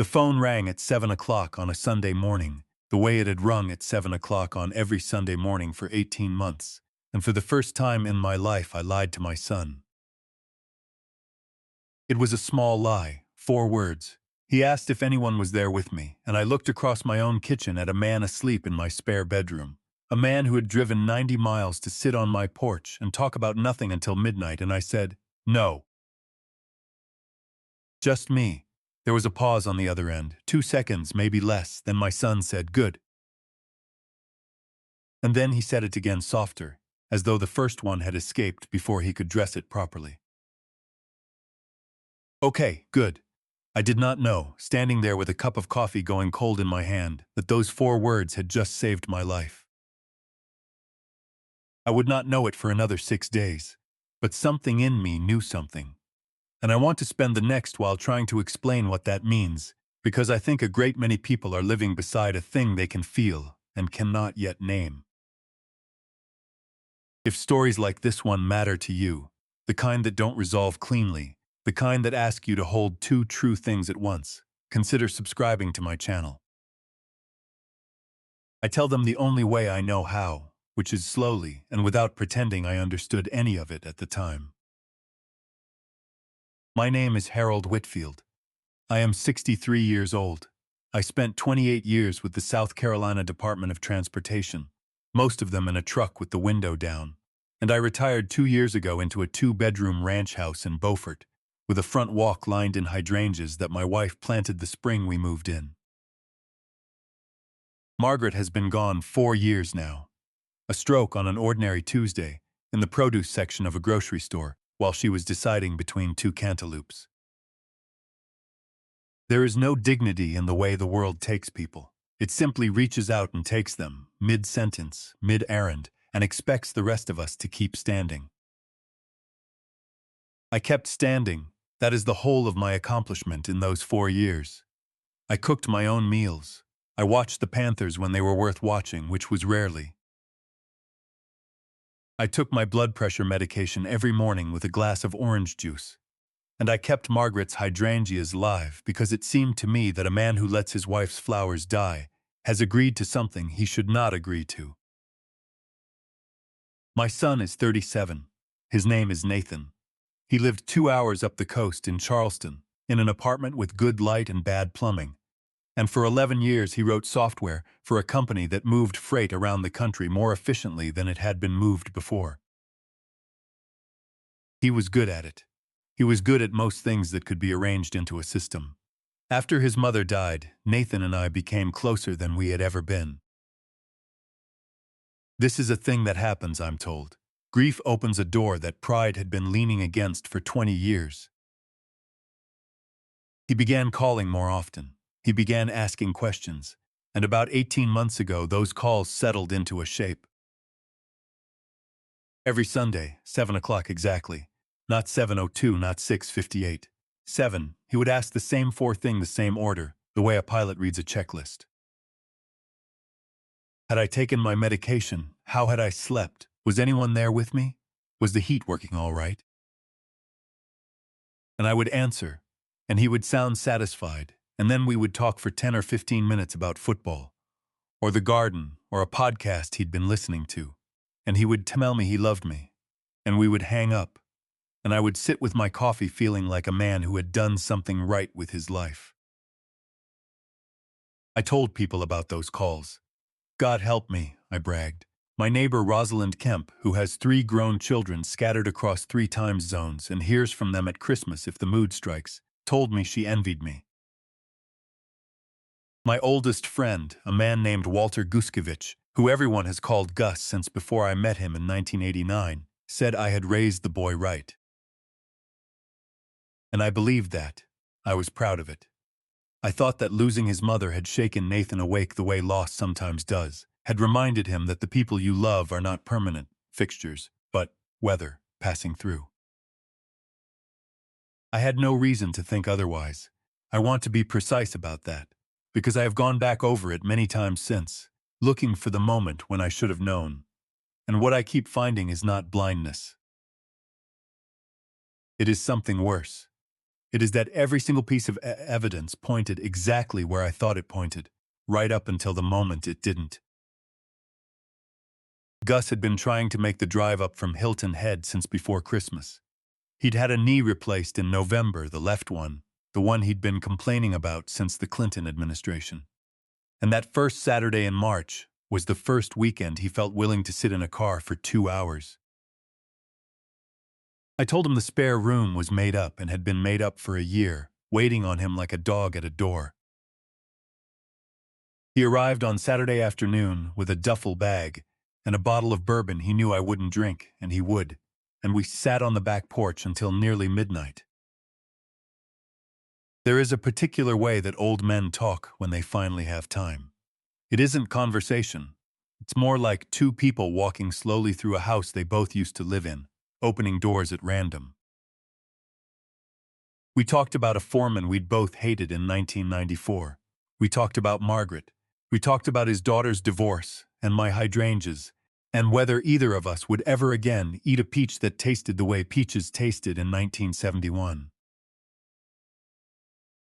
The phone rang at 7 o'clock on a Sunday morning, the way it had rung at 7 o'clock on every Sunday morning for 18 months, and for the first time in my life I lied to my son. It was a small lie, 4 words. He asked if anyone was there with me, and I looked across my own kitchen at a man asleep in my spare bedroom. A man who had driven 90 miles to sit on my porch and talk about nothing until midnight, and I said, "No." Just me. There was a pause on the other end, 2 seconds, maybe less, then my son said, "Good." And then he said it again softer, as though the first one had escaped before he could dress it properly. "Okay, good." I did not know, standing there with a cup of coffee going cold in my hand, that those 4 words had just saved my life. I would not know it for another 6 days, but something in me knew something. And I want to spend the next while trying to explain what that means, because I think a great many people are living beside a thing they can feel and cannot yet name. If stories like this one matter to you, the kind that don't resolve cleanly, the kind that ask you to hold 2 true things at once, consider subscribing to my channel. I tell them the only way I know how, which is slowly and without pretending I understood any of it at the time. My name is Harold Whitfield. I am 63 years old. I spent 28 years with the South Carolina Department of Transportation, most of them in a truck with the window down, and I retired 2 years ago into a 2-bedroom ranch house in Beaufort, with a front walk lined in hydrangeas that my wife planted the spring we moved in. Margaret has been gone 4 years now. A stroke on an ordinary Tuesday, in the produce section of a grocery store, while she was deciding between 2 cantaloupes. There is no dignity in the way the world takes people. It simply reaches out and takes them, mid-sentence, mid-errand, and expects the rest of us to keep standing. I kept standing. That is the whole of my accomplishment in those 4 years. I cooked my own meals. I watched the Panthers when they were worth watching, which was rarely. I took my blood pressure medication every morning with a glass of orange juice. And I kept Margaret's hydrangeas live because it seemed to me that a man who lets his wife's flowers die has agreed to something he should not agree to. My son is 37. His name is Nathan. He lived 2 hours up the coast in Charleston, in an apartment with good light and bad plumbing. And for 11 years he wrote software for a company that moved freight around the country more efficiently than it had been moved before. He was good at it. He was good at most things that could be arranged into a system. After his mother died, Nathan and I became closer than we had ever been. This is a thing that happens, I'm told. Grief opens a door that pride had been leaning against for 20 years. He began calling more often. He began asking questions. And about 18 months ago, those calls settled into a shape. Every Sunday, 7 o'clock exactly. Not 7:02, not 6:58. 7, he would ask the same 4 things, the same order, the way a pilot reads a checklist. Had I taken my medication? How had I slept? Was anyone there with me? Was the heat working all right? And I would answer, and he would sound satisfied, and then we would talk for 10 or 15 minutes about football, or the garden, or a podcast he'd been listening to, and he would tell me he loved me, and we would hang up. And I would sit with my coffee feeling like a man who had done something right with his life. I told people about those calls. God help me, I bragged. My neighbor Rosalind Kemp, who has 3 grown children scattered across 3 time zones and hears from them at Christmas if the mood strikes, told me she envied me. My oldest friend, a man named Walter Guskevich, who everyone has called Gus since before I met him in 1989, said I had raised the boy right. And I believed that. I was proud of it. I thought that losing his mother had shaken Nathan awake the way loss sometimes does, had reminded him that the people you love are not permanent fixtures, but weather passing through. I had no reason to think otherwise. I want to be precise about that, because I have gone back over it many times since, looking for the moment when I should have known. And what I keep finding is not blindness. It is something worse. It is that every single piece of evidence pointed exactly where I thought it pointed, right up until the moment it didn't. Gus had been trying to make the drive up from Hilton Head since before Christmas. He'd had a knee replaced in November, the left one, the one he'd been complaining about since the Clinton administration. And that first Saturday in March was the first weekend he felt willing to sit in a car for 2 hours. I told him the spare room was made up and had been made up for a year, waiting on him like a dog at a door. He arrived on Saturday afternoon with a duffel bag and a bottle of bourbon he knew I wouldn't drink, and he would, and we sat on the back porch until nearly midnight. There is a particular way that old men talk when they finally have time. It isn't conversation. It's more like two people walking slowly through a house they both used to live in, opening doors at random. We talked about a foreman we'd both hated in 1994. We talked about Margaret. We talked about his daughter's divorce and my hydrangeas, and whether either of us would ever again eat a peach that tasted the way peaches tasted in 1971.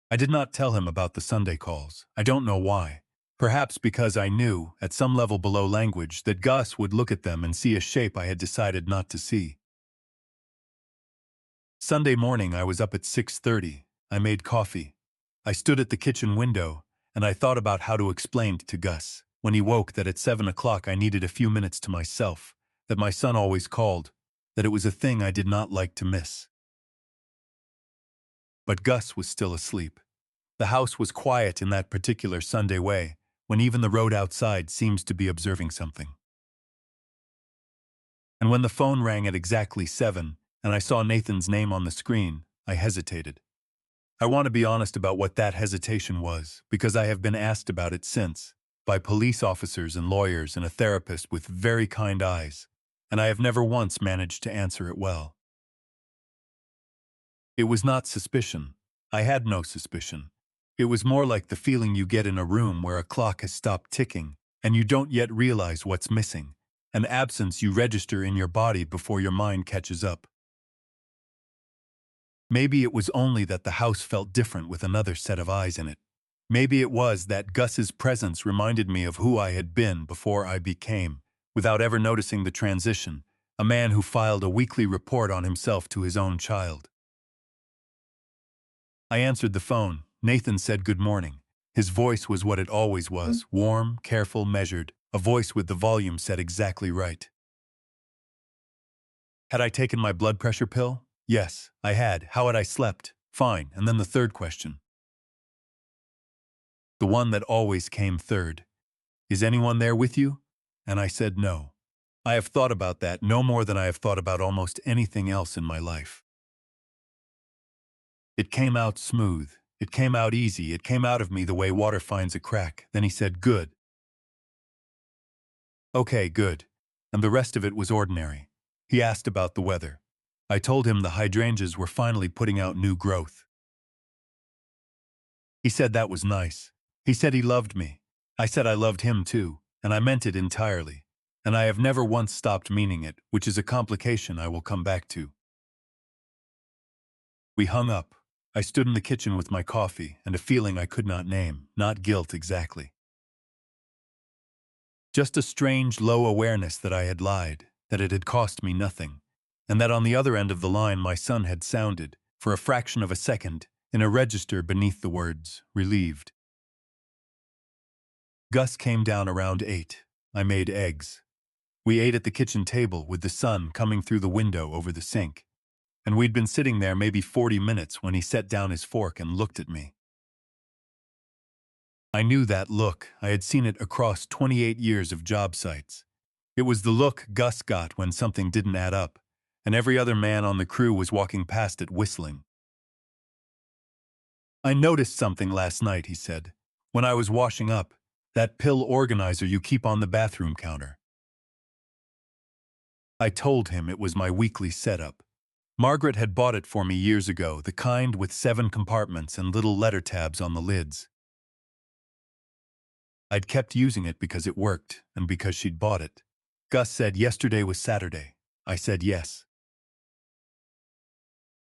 I did not tell him about the Sunday calls. I don't know why. Perhaps because I knew, at some level below language, that Gus would look at them and see a shape I had decided not to see. Sunday morning I was up at 6:30. I made coffee. I stood at the kitchen window, and I thought about how to explain to Gus, when he woke, that at 7 o'clock I needed a few minutes to myself, that my son always called, that it was a thing I did not like to miss. But Gus was still asleep. The house was quiet in that particular Sunday way, when even the road outside seems to be observing something. And when the phone rang at exactly 7, and I saw Nathan's name on the screen, I hesitated. I want to be honest about what that hesitation was, because I have been asked about it since, by police officers and lawyers and a therapist with very kind eyes, and I have never once managed to answer it well. It was not suspicion. I had no suspicion. It was more like the feeling you get in a room where a clock has stopped ticking, and you don't yet realize what's missing, an absence you register in your body before your mind catches up. Maybe it was only that the house felt different with another set of eyes in it. Maybe it was that Gus's presence reminded me of who I had been before I became, without ever noticing the transition, a man who filed a weekly report on himself to his own child. I answered the phone. Nathan said good morning. His voice was what it always was, warm, careful, measured, a voice with the volume set exactly right. Had I taken my blood pressure pill? Yes, I had. How had I slept? Fine. And then the third question. The one that always came third. Is anyone there with you? And I said no. I have thought about that no more than I have thought about almost anything else in my life. It came out smooth. It came out easy. It came out of me the way water finds a crack. Then he said, good. Okay, good. And the rest of it was ordinary. He asked about the weather. I told him the hydrangeas were finally putting out new growth. He said that was nice. He said he loved me. I said I loved him too, and I meant it entirely. And I have never once stopped meaning it, which is a complication I will come back to. We hung up. I stood in the kitchen with my coffee and a feeling I could not name, not guilt exactly. Just a strange, low awareness that I had lied, that it had cost me nothing, and that on the other end of the line my son had sounded, for a fraction of a second, in a register beneath the words, relieved. Gus came down around 8. I made eggs. We ate at the kitchen table with the sun coming through the window over the sink, and we'd been sitting there maybe 40 minutes when he set down his fork and looked at me. I knew that look. I had seen it across 28 years of job sites. It was the look Gus got when something didn't add up, and every other man on the crew was walking past it whistling. I noticed something last night, he said, when I was washing up, that pill organizer you keep on the bathroom counter. I told him it was my weekly setup. Margaret had bought it for me years ago, the kind with 7 compartments and little letter tabs on the lids. I'd kept using it because it worked, and because she'd bought it. Gus said yesterday was Saturday. I said yes.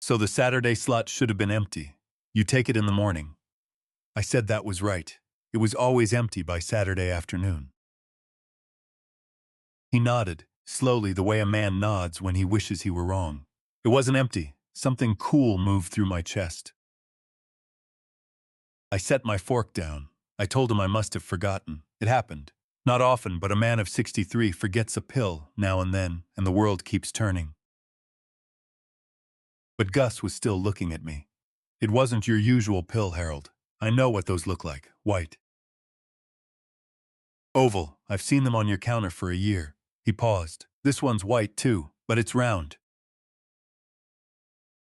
So the Saturday slot should have been empty. You take it in the morning. I said that was right. It was always empty by Saturday afternoon. He nodded, slowly the way a man nods when he wishes he were wrong. It wasn't empty. Something cool moved through my chest. I set my fork down. I told him I must have forgotten. It happened. Not often, but a man of 63 forgets a pill now and then, and the world keeps turning. But Gus was still looking at me. It wasn't your usual pill, Harold. I know what those look like. White. Oval. I've seen them on your counter for a year. He paused. This one's white too, but it's round.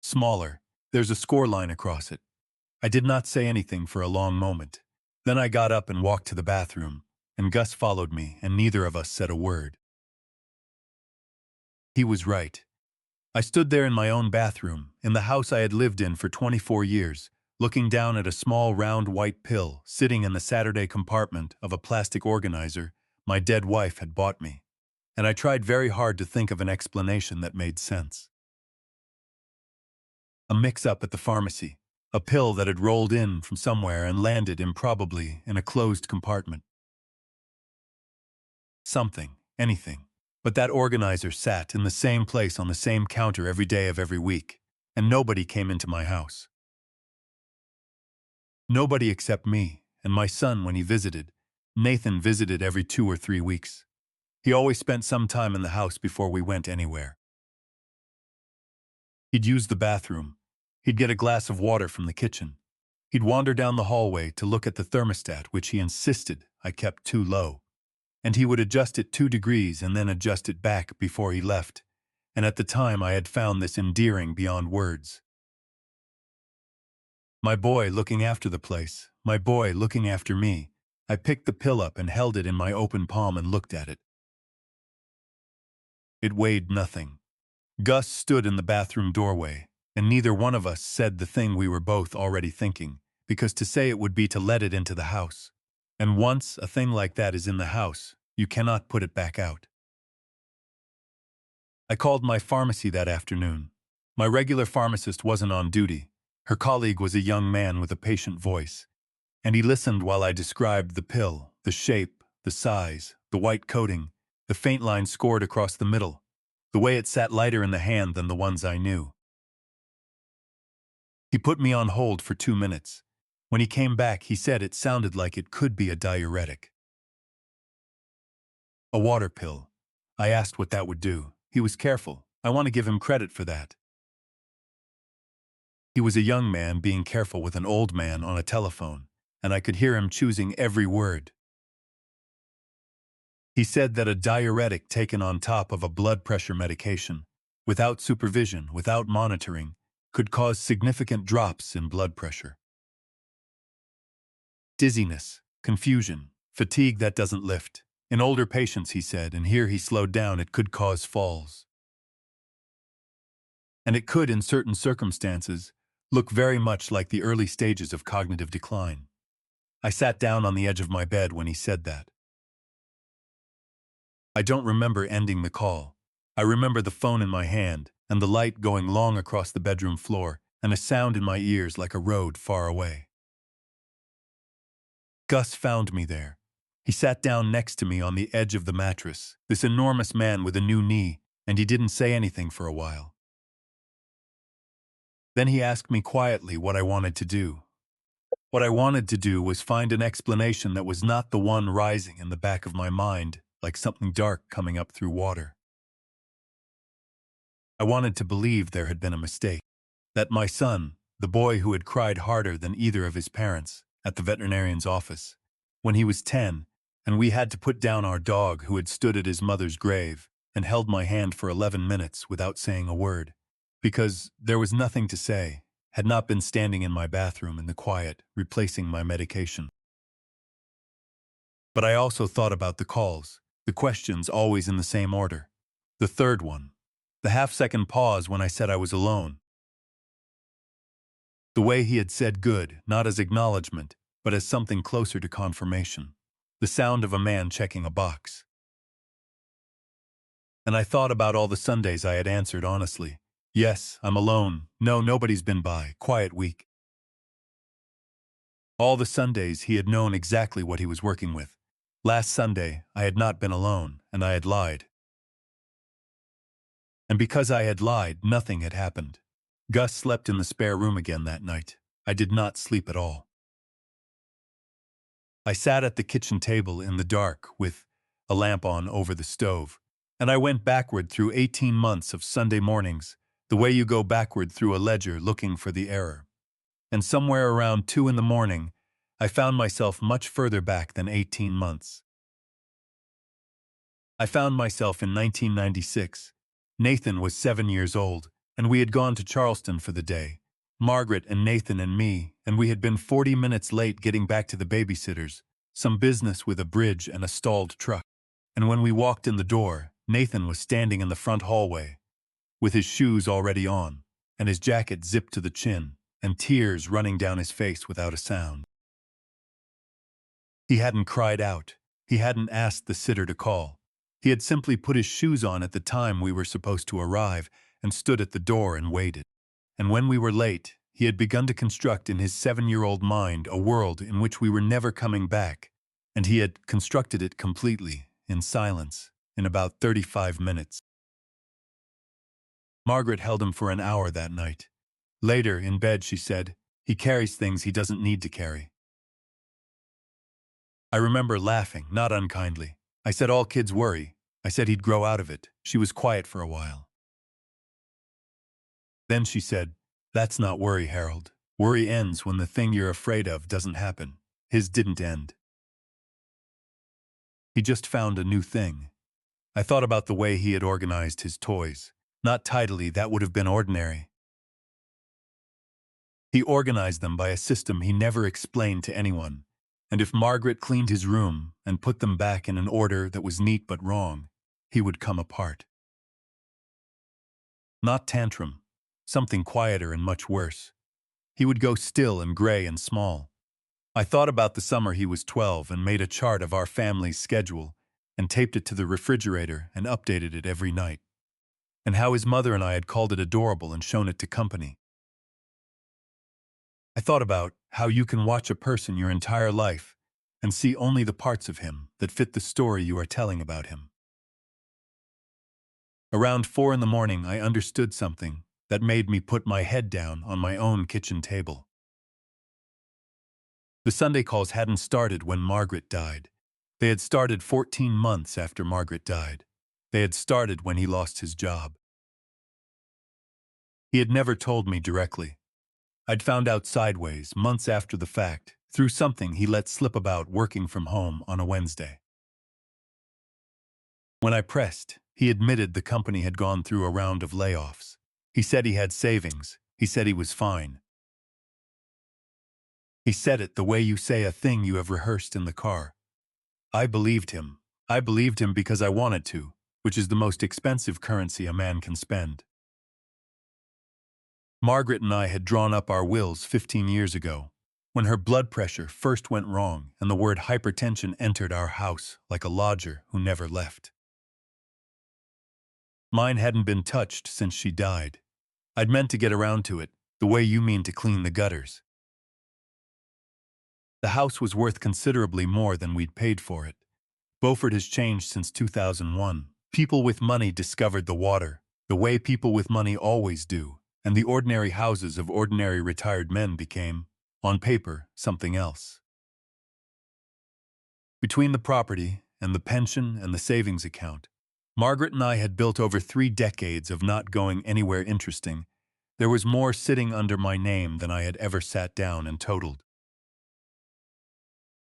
Smaller. There's a score line across it. I did not say anything for a long moment. Then I got up and walked to the bathroom, and Gus followed me, and neither of us said a word. He was right. I stood there in my own bathroom, in the house I had lived in for 24 years, looking down at a small round white pill sitting in the Saturday compartment of a plastic organizer my dead wife had bought me, and I tried very hard to think of an explanation that made sense. A mix-up at the pharmacy, a pill that had rolled in from somewhere and landed improbably in a closed compartment. Something, anything. But that organizer sat in the same place on the same counter every day of every week, and nobody came into my house. Nobody except me, and my son when he visited. Nathan visited every 2 or 3 weeks. He always spent some time in the house before we went anywhere. He'd use the bathroom. He'd get a glass of water from the kitchen. He'd wander down the hallway to look at the thermostat, which he insisted I kept too low. And he would adjust it 2 degrees and then adjust it back before he left, and at the time I had found this endearing beyond words. My boy looking after the place, my boy looking after me. I picked the pill up and held it in my open palm and looked at it. It weighed nothing. Gus stood in the bathroom doorway, and neither one of us said the thing we were both already thinking, because to say it would be to let it into the house. And once a thing like that is in the house, you cannot put it back out. I called my pharmacy that afternoon. My regular pharmacist wasn't on duty. Her colleague was a young man with a patient voice, and he listened while I described the pill, the shape, the size, the white coating, the faint line scored across the middle, the way it sat lighter in the hand than the ones I knew. He put me on hold for 2 minutes. When he came back, he said it sounded like it could be a diuretic. A water pill. I asked what that would do. He was careful. I want to give him credit for that. He was a young man being careful with an old man on a telephone, and I could hear him choosing every word. He said that a diuretic taken on top of a blood pressure medication, without supervision, without monitoring, could cause significant drops in blood pressure. Dizziness, confusion, fatigue that doesn't lift. In older patients, he said, and here he slowed down, it could cause falls. And it could, in certain circumstances, look very much like the early stages of cognitive decline. I sat down on the edge of my bed when he said that. I don't remember ending the call. I remember the phone in my hand, and the light going long across the bedroom floor, and a sound in my ears like a road far away. Gus found me there. He sat down next to me on the edge of the mattress, this enormous man with a new knee, and he didn't say anything for a while. Then he asked me quietly what I wanted to do. What I wanted to do was find an explanation that was not the one rising in the back of my mind, like something dark coming up through water. I wanted to believe there had been a mistake, that my son, the boy who had cried harder than either of his parents at the veterinarian's office, when he was 10, and we had to put down our dog who had stood at his mother's grave and held my hand for 11 minutes without saying a word, because there was nothing to say, had not been standing in my bathroom in the quiet, replacing my medication. But I also thought about the calls, the questions always in the same order. The third one, the half-second pause when I said I was alone. The way he had said good, not as acknowledgement, but as something closer to confirmation. The sound of a man checking a box. And I thought about all the Sundays I had answered honestly, Yes, I'm alone. No, nobody's been by. Quiet week. All the Sundays he had known exactly what he was working with. Last Sunday, I had not been alone, and I had lied. And because I had lied, nothing had happened. Gus slept in the spare room again that night. I did not sleep at all. I sat at the kitchen table in the dark with a lamp on over the stove, and I went backward through 18 months of Sunday mornings, the way you go backward through a ledger looking for the error. And somewhere around 2 in the morning, I found myself much further back than 18 months. I found myself in 1996. Nathan was 7 years old, and we had gone to Charleston for the day. Margaret and Nathan and me, and we had been 40 minutes late getting back to the babysitters, some business with a bridge and a stalled truck. And when we walked in the door, Nathan was standing in the front hallway, with his shoes already on, and his jacket zipped to the chin, and tears running down his face without a sound. He hadn't cried out. He hadn't asked the sitter to call. He had simply put his shoes on at the time we were supposed to arrive and stood at the door and waited. And when we were late, he had begun to construct in his 7-year-old mind a world in which we were never coming back, and he had constructed it completely, in silence, in about 35 minutes. Margaret held him for an hour that night. Later, in bed, she said, "He carries things he doesn't need to carry." I remember laughing, not unkindly. I said all kids worry. I said he'd grow out of it. She was quiet for a while. Then she said, "That's not worry, Harold. Worry ends when the thing you're afraid of doesn't happen." His didn't end. He just found a new thing. I thought about the way he had organized his toys. Not tidily, that would have been ordinary. He organized them by a system he never explained to anyone. And if Margaret cleaned his room and put them back in an order that was neat but wrong, he would come apart. Not tantrum, something quieter and much worse. He would go still and gray and small. I thought about the summer he was 12 and made a chart of our family's schedule and taped it to the refrigerator and updated it every night. And how his mother and I had called it adorable and shown it to company. I thought about how you can watch a person your entire life and see only the parts of him that fit the story you are telling about him. Around 4 in the morning, I understood something that made me put my head down on my own kitchen table. The Sunday calls hadn't started when Margaret died. They had started 14 months after Margaret died. They had started when he lost his job. He had never told me directly. I'd found out sideways, months after the fact, through something he let slip about working from home on a Wednesday. When I pressed, he admitted the company had gone through a round of layoffs. He said he had savings. He said he was fine. He said it the way you say a thing you have rehearsed in the car. I believed him. I believed him because I wanted to, which is the most expensive currency a man can spend. Margaret and I had drawn up our wills 15 years ago, when her blood pressure first went wrong and the word hypertension entered our house like a lodger who never left. Mine hadn't been touched since she died. I'd meant to get around to it, the way you mean to clean the gutters. The house was worth considerably more than we'd paid for it. Beaufort has changed since 2001. People with money discovered the water, the way people with money always do, and the ordinary houses of ordinary retired men became, on paper, something else. Between the property and the pension and the savings account, Margaret and I had built over 3 decades of not going anywhere interesting. There was more sitting under my name than I had ever sat down and totaled.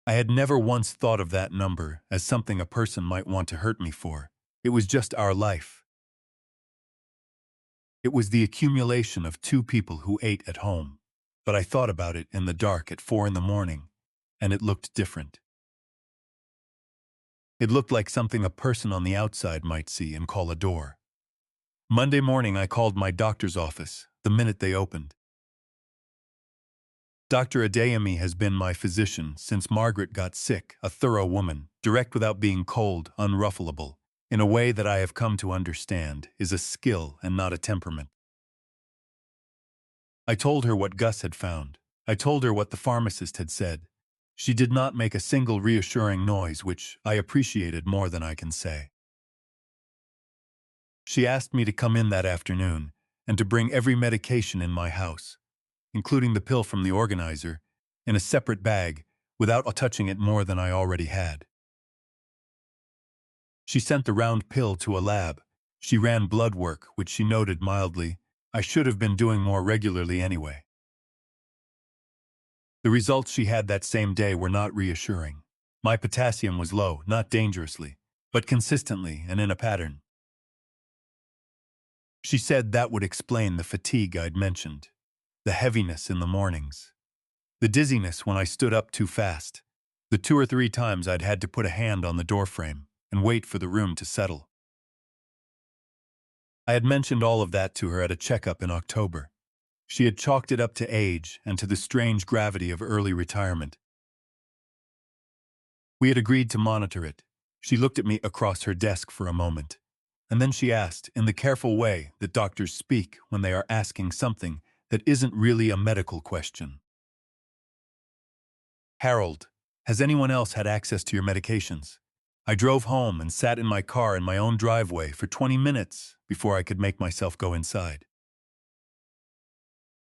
I had never once thought of that number as something a person might want to hurt me for. It was just our life. It was the accumulation of 2 people who ate at home. But I thought about it in the dark at 4 in the morning, and it looked different. It looked like something a person on the outside might see and call a door. Monday morning I called my doctor's office, the minute they opened. Dr. Adeyemi has been my physician since Margaret got sick, a thorough woman, direct without being cold, unruffleable, in a way that I have come to understand is a skill and not a temperament. I told her what Gus had found. I told her what the pharmacist had said. She did not make a single reassuring noise, which I appreciated more than I can say. She asked me to come in that afternoon and to bring every medication in my house, including the pill from the organizer, in a separate bag without touching it more than I already had. She sent the round pill to a lab. She ran blood work, which she noted mildly I should have been doing more regularly anyway. The results she had that same day were not reassuring. My potassium was low, not dangerously, but consistently and in a pattern. She said that would explain the fatigue I'd mentioned, the heaviness in the mornings, the dizziness when I stood up too fast, the 2 or 3 times I'd had to put a hand on the doorframe and wait for the room to settle. I had mentioned all of that to her at a checkup in October. She had chalked it up to age and to the strange gravity of early retirement. We had agreed to monitor it. She looked at me across her desk for a moment, and then she asked, in the careful way that doctors speak when they are asking something that isn't really a medical question. Harold, has anyone else had access to your medications? I drove home and sat in my car in my own driveway for 20 minutes before I could make myself go inside.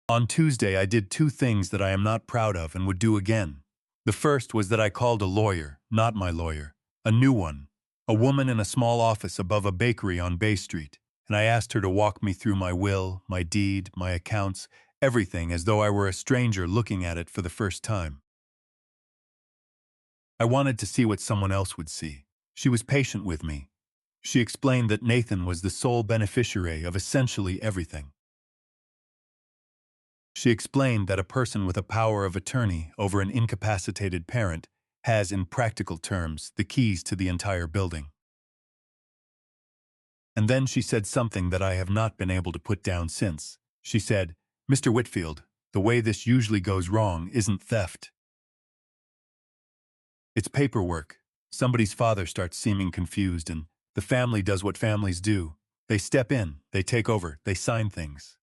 On Tuesday, I did 2 things that I am not proud of and would do again. The first was that I called a lawyer, not my lawyer, a new one, a woman in a small office above a bakery on Bay Street, and I asked her to walk me through my will, my deed, my accounts, everything as though I were a stranger looking at it for the first time. I wanted to see what someone else would see. She was patient with me. She explained that Nathan was the sole beneficiary of essentially everything. She explained that a person with a power of attorney over an incapacitated parent has, in practical terms, the keys to the entire building. And then she said something that I have not been able to put down since. She said, "Mr. Whitfield, the way this usually goes wrong isn't theft. It's paperwork. Somebody's father starts seeming confused and the family does what families do. They step in, they take over, they sign things.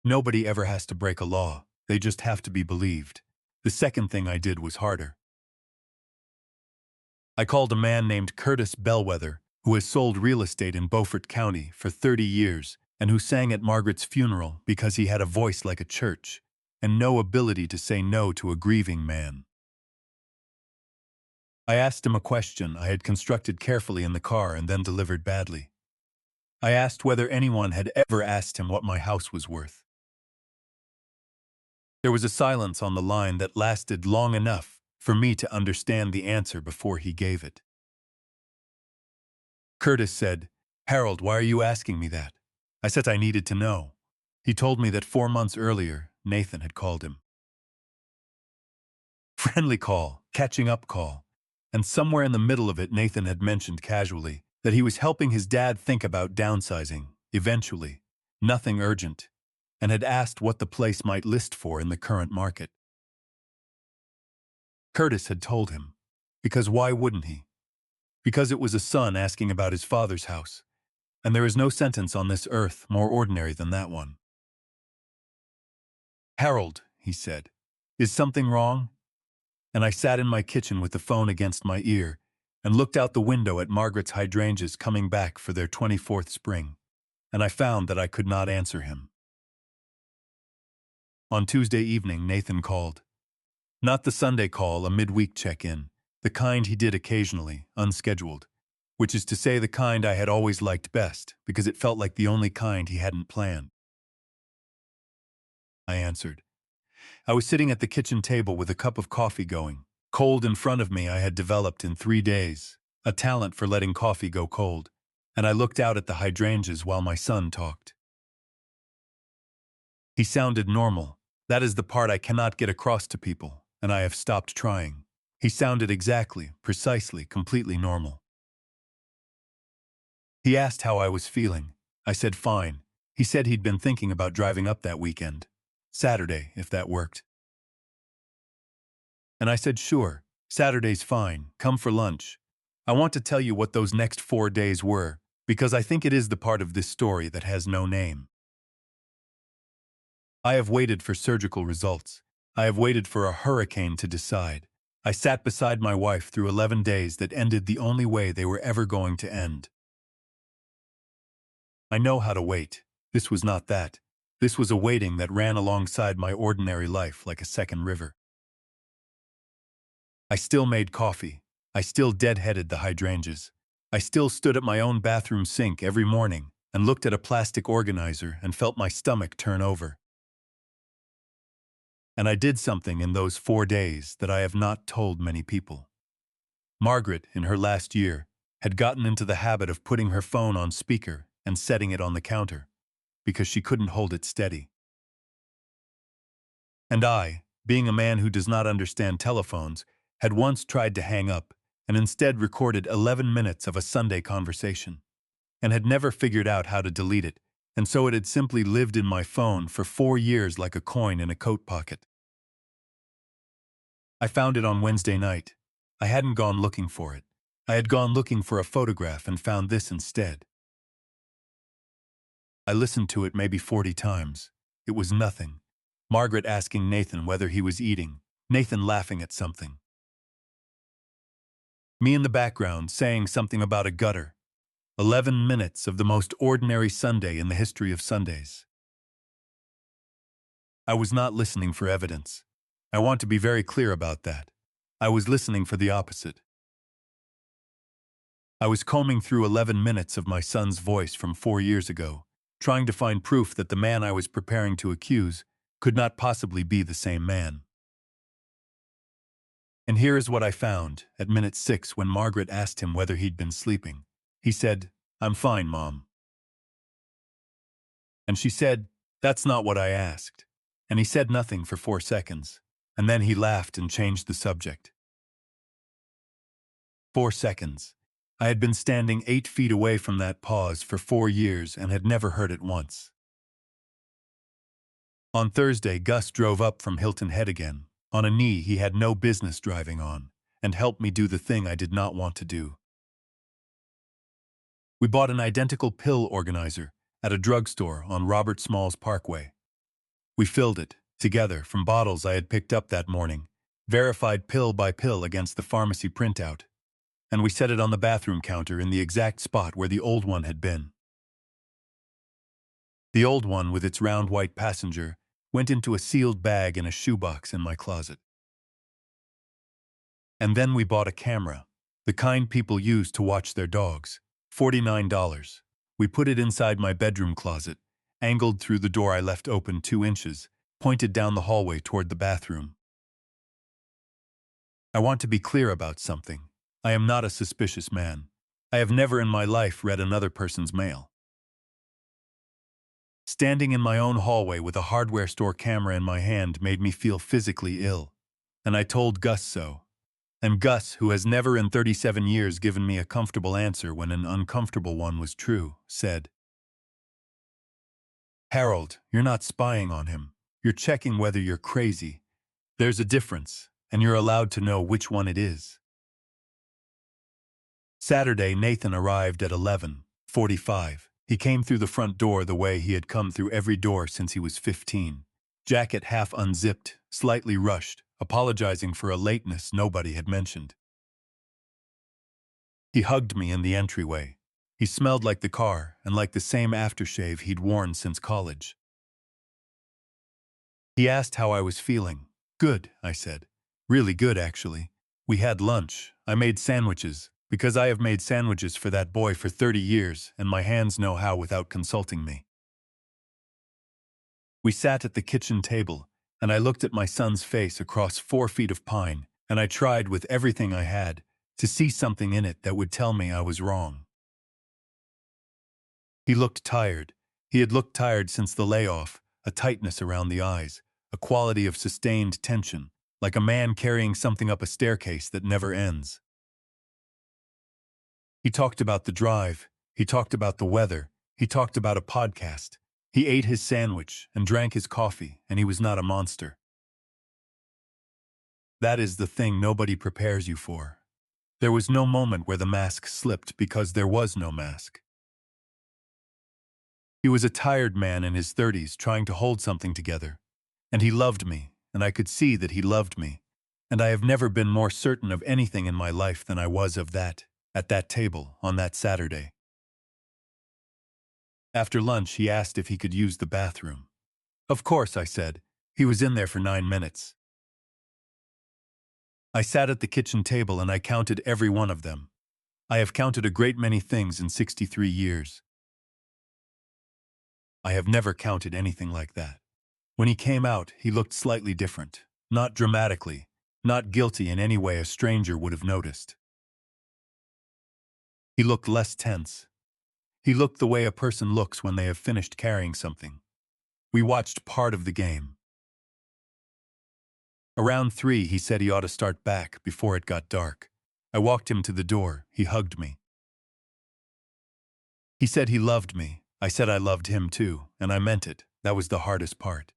Nobody ever has to break a law. They just have to be believed. The second thing I did was harder. I called a man named Curtis Bellwether, who has sold real estate in Beaufort County for 30 years and who sang at Margaret's funeral because he had a voice like a church and no ability to say no to a grieving man. I asked him a question I had constructed carefully in the car and then delivered badly. I asked whether anyone had ever asked him what my house was worth. There was a silence on the line that lasted long enough for me to understand the answer before he gave it. Curtis said, "Harold, why are you asking me that?" I said I needed to know. He told me that 4 months earlier, Nathan had called him. Friendly call, catching up call. And somewhere in the middle of it, Nathan had mentioned casually that he was helping his dad think about downsizing, eventually, nothing urgent, and had asked what the place might list for in the current market. Curtis had told him, because why wouldn't he? Because it was a son asking about his father's house, and there is no sentence on this earth more ordinary than that one. "Harold," he said, "is something wrong?" And I sat in my kitchen with the phone against my ear and looked out the window at Margaret's hydrangeas coming back for their 24th spring, and I found that I could not answer him. On Tuesday evening, Nathan called. Not the Sunday call, a midweek check-in, the kind he did occasionally, unscheduled, which is to say the kind I had always liked best because it felt like the only kind he hadn't planned. I answered. I was sitting at the kitchen table with a cup of coffee going. Cold in front of me, I had developed in 3 days, a talent for letting coffee go cold, and I looked out at the hydrangeas while my son talked. He sounded normal. That is the part I cannot get across to people, and I have stopped trying. He sounded exactly, precisely, completely normal. He asked how I was feeling. I said fine. He said he'd been thinking about driving up that weekend. Saturday, if that worked. And I said sure, Saturday's fine, come for lunch. I want to tell you what those next 4 days were, because I think it is the part of this story that has no name. I have waited for surgical results. I have waited for a hurricane to decide. I sat beside my wife through 11 days that ended the only way they were ever going to end. I know how to wait. This was not that. This was a waiting that ran alongside my ordinary life like a second river. I still made coffee. I still deadheaded the hydrangeas. I still stood at my own bathroom sink every morning and looked at a plastic organizer and felt my stomach turn over. And I did something in those 4 days that I have not told many people. Margaret, in her last year, had gotten into the habit of putting her phone on speaker and setting it on the counter, because she couldn't hold it steady. And I, being a man who does not understand telephones, had once tried to hang up and instead recorded 11 minutes of a Sunday conversation, and had never figured out how to delete it, and so it had simply lived in my phone for 4 years like a coin in a coat pocket. I found it on Wednesday night. I hadn't gone looking for it. I had gone looking for a photograph and found this instead. I listened to it maybe 40 times. It was nothing. Margaret asking Nathan whether he was eating, Nathan laughing at something. Me in the background saying something about a gutter. 11 minutes of the most ordinary Sunday in the history of Sundays. I was not listening for evidence. I want to be very clear about that. I was listening for the opposite. I was combing through 11 minutes of my son's voice from 4 years ago, trying to find proof that the man I was preparing to accuse could not possibly be the same man. And here is what I found at minute 6 when Margaret asked him whether he'd been sleeping. He said, "I'm fine, Mom." And she said, "That's not what I asked." And he said nothing for 4 seconds, and then he laughed and changed the subject. 4 seconds. I had been standing 8 feet away from that pause for 4 years and had never heard it once. On Thursday, Gus drove up from Hilton Head again, on a knee he had no business driving on, and helped me do the thing I did not want to do. We bought an identical pill organizer at a drugstore on Robert Smalls Parkway. We filled it, together, from bottles I had picked up that morning, verified pill by pill against the pharmacy printout, and we set it on the bathroom counter in the exact spot where the old one had been. The old one, with its round white passenger, went into a sealed bag in a shoebox in my closet. And then we bought a camera, the kind people use to watch their dogs, $49. We put it inside my bedroom closet, angled through the door I left open 2 inches, pointed down the hallway toward the bathroom. I want to be clear about something. I am not a suspicious man. I have never in my life read another person's mail. Standing in my own hallway with a hardware store camera in my hand made me feel physically ill, and I told Gus so. And Gus, who has never in 37 years given me a comfortable answer when an uncomfortable one was true, said, "Harold, you're not spying on him. You're checking whether you're crazy. There's a difference, and you're allowed to know which one it is." Saturday, Nathan arrived at 11:45. He came through the front door the way he had come through every door since he was 15. Jacket half unzipped, slightly rushed, apologizing for a lateness nobody had mentioned. He hugged me in the entryway. He smelled like the car and like the same aftershave he'd worn since college. He asked how I was feeling. "Good," I said. "Really good, actually. We had lunch. I made sandwiches, because I have made sandwiches for that boy for 30 years, and my hands know how without consulting me." We sat at the kitchen table, and I looked at my son's face across 4 feet of pine, and I tried with everything I had to see something in it that would tell me I was wrong. He looked tired. He had looked tired since the layoff, a tightness around the eyes, a quality of sustained tension, like a man carrying something up a staircase that never ends. He talked about the drive. He talked about the weather. He talked about a podcast. He ate his sandwich and drank his coffee, and he was not a monster. That is the thing nobody prepares you for. There was no moment where the mask slipped because there was no mask. He was a tired man in his 30s trying to hold something together. And he loved me, and I could see that he loved me. And I have never been more certain of anything in my life than I was of that, at that table, on that Saturday. After lunch, he asked if he could use the bathroom. Of course, I said. He was in there for 9 minutes. I sat at the kitchen table and I counted every one of them. I have counted a great many things in 63 years. I have never counted anything like that. When he came out, he looked slightly different. Not dramatically, not guilty in any way a stranger would have noticed. He looked less tense. He looked the way a person looks when they have finished carrying something. We watched part of the game. Around 3, he said he ought to start back before it got dark. I walked him to the door. He hugged me. He said he loved me. I said I loved him too, and I meant it. That was the hardest part.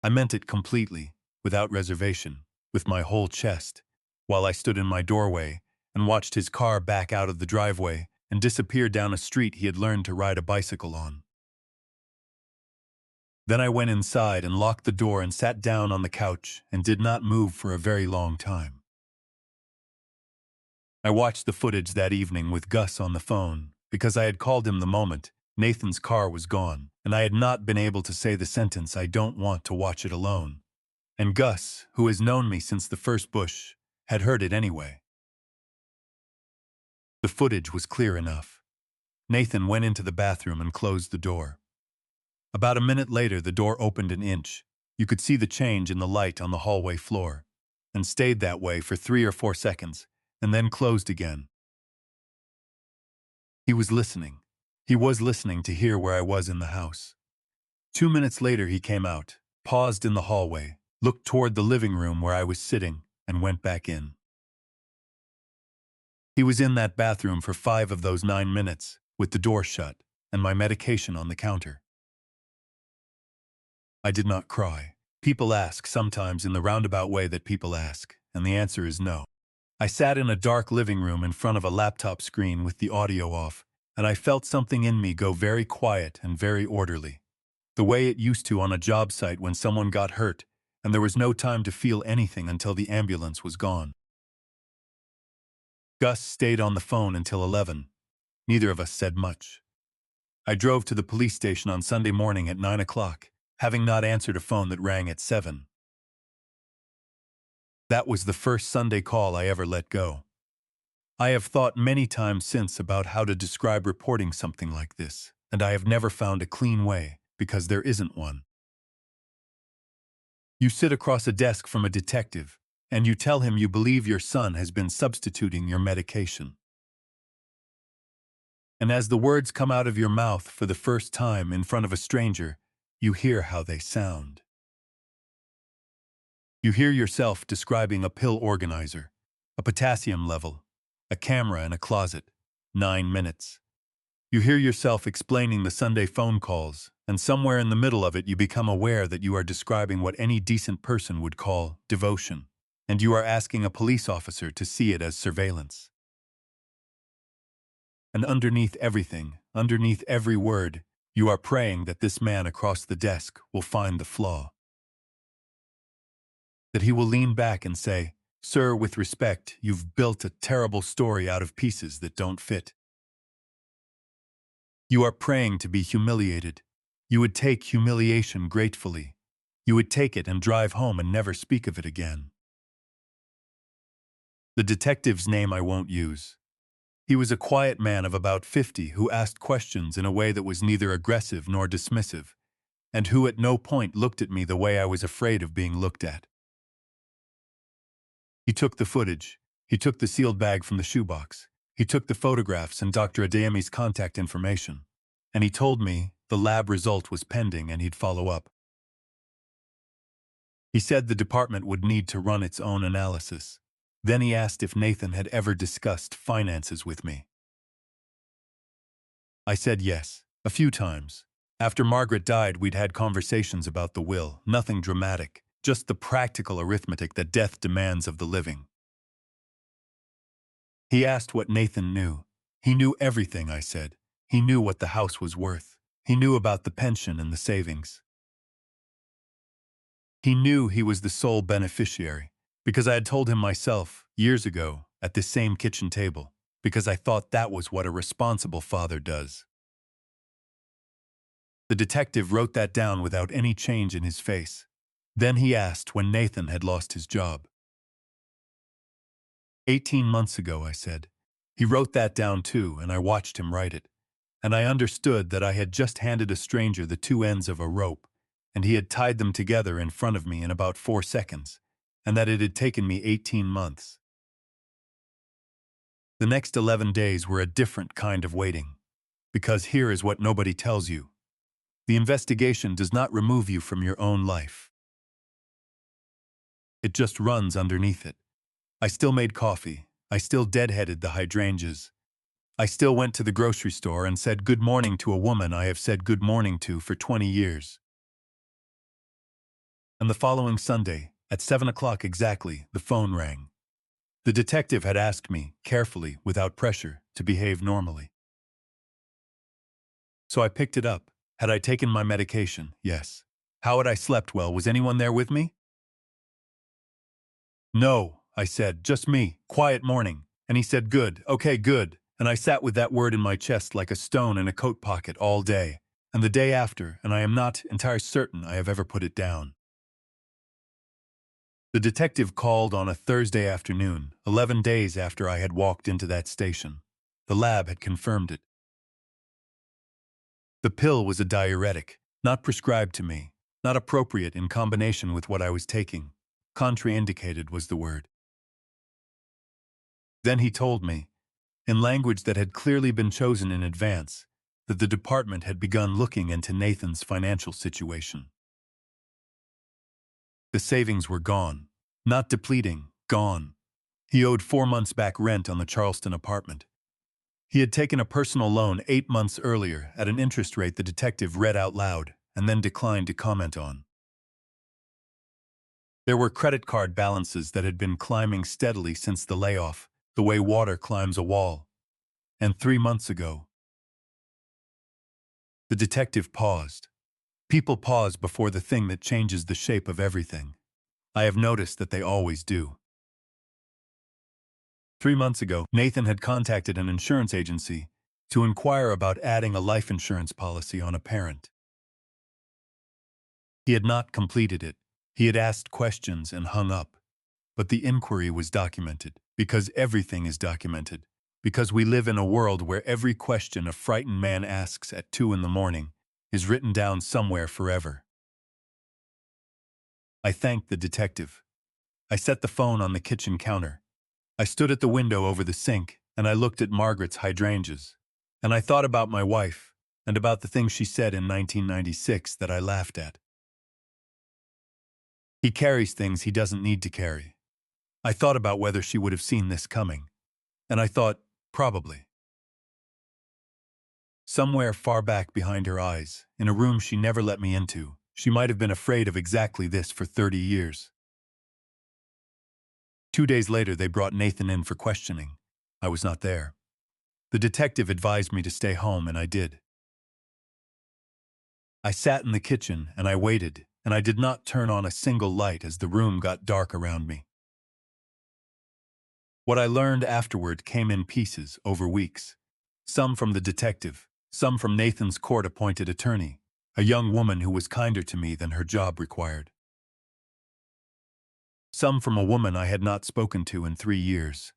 I meant it completely, without reservation, with my whole chest, while I stood in my doorway and watched his car back out of the driveway and disappear down a street he had learned to ride a bicycle on. Then I went inside and locked the door and sat down on the couch and did not move for a very long time. I watched the footage that evening with Gus on the phone because I had called him the moment Nathan's car was gone, and I had not been able to say the sentence, "I don't want to watch it alone." And Gus, who has known me since the first bush, had heard it anyway. The footage was clear enough. Nathan went into the bathroom and closed the door. About a minute later, the door opened an inch. You could see the change in the light on the hallway floor, and stayed that way for 3 or 4 seconds, and then closed again. He was listening. He was listening to hear where I was in the house. 2 minutes later, he came out, paused in the hallway, looked toward the living room where I was sitting, and went back in. He was in that bathroom for 5 of those 9 minutes, with the door shut, and my medication on the counter. I did not cry. People ask sometimes in the roundabout way that people ask, and the answer is no. I sat in a dark living room in front of a laptop screen with the audio off, and I felt something in me go very quiet and very orderly. The way it used to on a job site when someone got hurt, and there was no time to feel anything until the ambulance was gone. Gus stayed on the phone until 11. Neither of us said much. I drove to the police station on Sunday morning at 9 o'clock, having not answered a phone that rang at 7. That was the first Sunday call I ever let go. I have thought many times since about how to describe reporting something like this, and I have never found a clean way, because there isn't one. You sit across a desk from a detective, and you tell him you believe your son has been substituting your medication. And as the words come out of your mouth for the first time in front of a stranger, you hear how they sound. You hear yourself describing a pill organizer, a potassium level, a camera in a closet, 9 minutes. You hear yourself explaining the Sunday phone calls, and somewhere in the middle of it you become aware that you are describing what any decent person would call devotion, and you are asking a police officer to see it as surveillance. And underneath everything, underneath every word, you are praying that this man across the desk will find the flaw. That he will lean back and say, "Sir, with respect, you've built a terrible story out of pieces that don't fit." You are praying to be humiliated. You would take humiliation gratefully. You would take it and drive home and never speak of it again. The detective's name I won't use. He was a quiet man of about 50 who asked questions in a way that was neither aggressive nor dismissive, and who at no point looked at me the way I was afraid of being looked at. He took the footage. He took the sealed bag from the shoebox. He took the photographs and Dr. Adeyemi's contact information. And he told me the lab result was pending and he'd follow up. He said the department would need to run its own analysis. Then he asked if Nathan had ever discussed finances with me. I said yes, a few times. After Margaret died, we'd had conversations about the will, nothing dramatic, just the practical arithmetic that death demands of the living. He asked what Nathan knew. He knew everything, I said. He knew what the house was worth. He knew about the pension and the savings. He knew he was the sole beneficiary, because I had told him myself, years ago, at this same kitchen table, because I thought that was what a responsible father does. The detective wrote that down without any change in his face. Then he asked when Nathan had lost his job. 18 months ago, I said. He wrote that down too, and I watched him write it. And I understood that I had just handed a stranger the two ends of a rope, and he had tied them together in front of me in about 4 seconds, and that it had taken me 18 months. The next 11 days were a different kind of waiting. Because here is what nobody tells you. The investigation does not remove you from your own life. It just runs underneath it. I still made coffee. I still deadheaded the hydrangeas. I still went to the grocery store and said good morning to a woman I have said good morning to for 20 years. And the following Sunday, at 7 o'clock exactly, the phone rang. The detective had asked me, carefully, without pressure, to behave normally. So I picked it up. Had I taken my medication? Yes. How had I slept well? Was anyone there with me? No, I said, just me, quiet morning. And he said, good, okay, good. And I sat with that word in my chest like a stone in a coat pocket all day. And the day after, and I am not entirely certain I have ever put it down. The detective called on a Thursday afternoon, 11 days after I had walked into that station. The lab had confirmed it. The pill was a diuretic, not prescribed to me, not appropriate in combination with what I was taking. Contraindicated was the word. Then he told me, in language that had clearly been chosen in advance, that the department had begun looking into Nathan's financial situation. The savings were gone. Not depleting, gone. He owed 4 months back rent on the Charleston apartment. He had taken a personal loan 8 months earlier at an interest rate the detective read out loud and then declined to comment on. There were credit card balances that had been climbing steadily since the layoff, the way water climbs a wall. And 3 months ago. The detective paused. People pause before the thing that changes the shape of everything. I have noticed that they always do. 3 months ago, Nathan had contacted an insurance agency to inquire about adding a life insurance policy on a parent. He had not completed it. He had asked questions and hung up. But the inquiry was documented, because everything is documented, because we live in a world where every question a frightened man asks at 2 in the morning is written down somewhere forever. I thanked the detective. I set the phone on the kitchen counter. I stood at the window over the sink, and I looked at Margaret's hydrangeas. And I thought about my wife, and about the things she said in 1996 that I laughed at. He carries things he doesn't need to carry. I thought about whether she would have seen this coming. And I thought, probably. Somewhere far back behind her eyes, in a room she never let me into, she might have been afraid of exactly this for 30 years. 2 days later, they brought Nathan in for questioning. I was not there. The detective advised me to stay home, and I did. I sat in the kitchen, and I waited, and I did not turn on a single light as the room got dark around me. What I learned afterward came in pieces over weeks. Some from the detective, some from Nathan's court-appointed attorney, a young woman who was kinder to me than her job required. Some from a woman I had not spoken to in 3 years.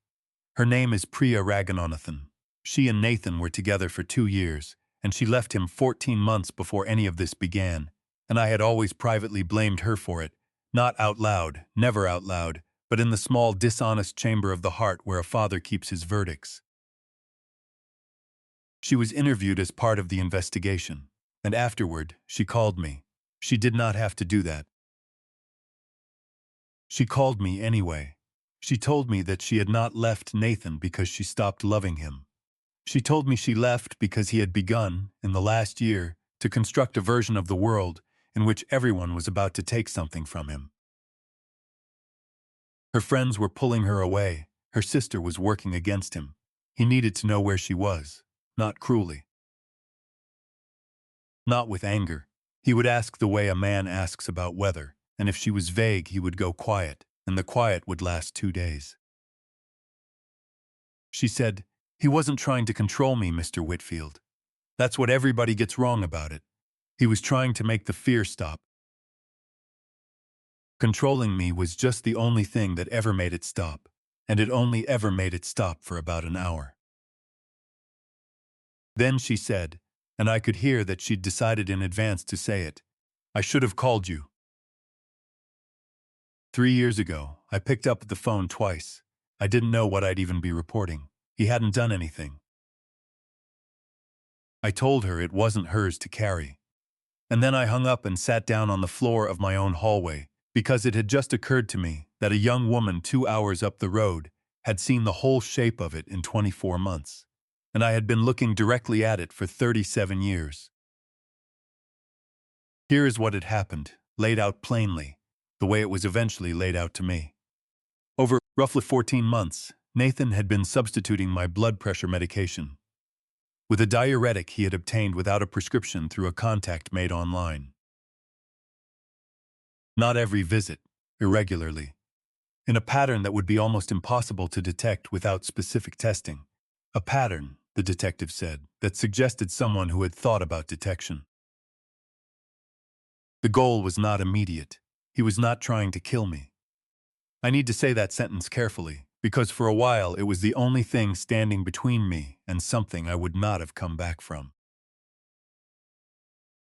Her name is Priya Raghunathan. She and Nathan were together for 2 years, and she left him 14 months before any of this began, and I had always privately blamed her for it, not out loud, never out loud, but in the small dishonest chamber of the heart where a father keeps his verdicts. She was interviewed as part of the investigation, and afterward, she called me. She did not have to do that. She called me anyway. She told me that she had not left Nathan because she stopped loving him. She told me she left because he had begun, in the last year, to construct a version of the world in which everyone was about to take something from him. Her friends were pulling her away. Her sister was working against him. He needed to know where she was, not cruelly. not with anger. He would ask the way a man asks about weather, and if she was vague, he would go quiet, and the quiet would last 2 days. She said, "He wasn't trying to control me, Mr. Whitfield. That's what everybody gets wrong about it. He was trying to make the fear stop. Controlling me was just the only thing that ever made it stop, and it only ever made it stop for about an hour." Then she said, and I could hear that she'd decided in advance to say it, "I should have called you." 3 years ago, I picked up the phone twice. I didn't know what I'd even be reporting. He hadn't done anything. I told her it wasn't hers to carry. And then I hung up and sat down on the floor of my own hallway, because it had just occurred to me that a young woman 2 hours up the road had seen the whole shape of it in 24 months, and I had been looking directly at it for 37 years. Here is what had happened, laid out plainly, the way it was eventually laid out to me. Over roughly 14 months, Nathan had been substituting my blood pressure medication with a diuretic he had obtained without a prescription through a contact made online. Not every visit, irregularly, in a pattern that would be almost impossible to detect without specific testing. A pattern, the detective said, that suggested someone who had thought about detection. The goal was not immediate. He was not trying to kill me. I need to say that sentence carefully, because for a while it was the only thing standing between me and something I would not have come back from.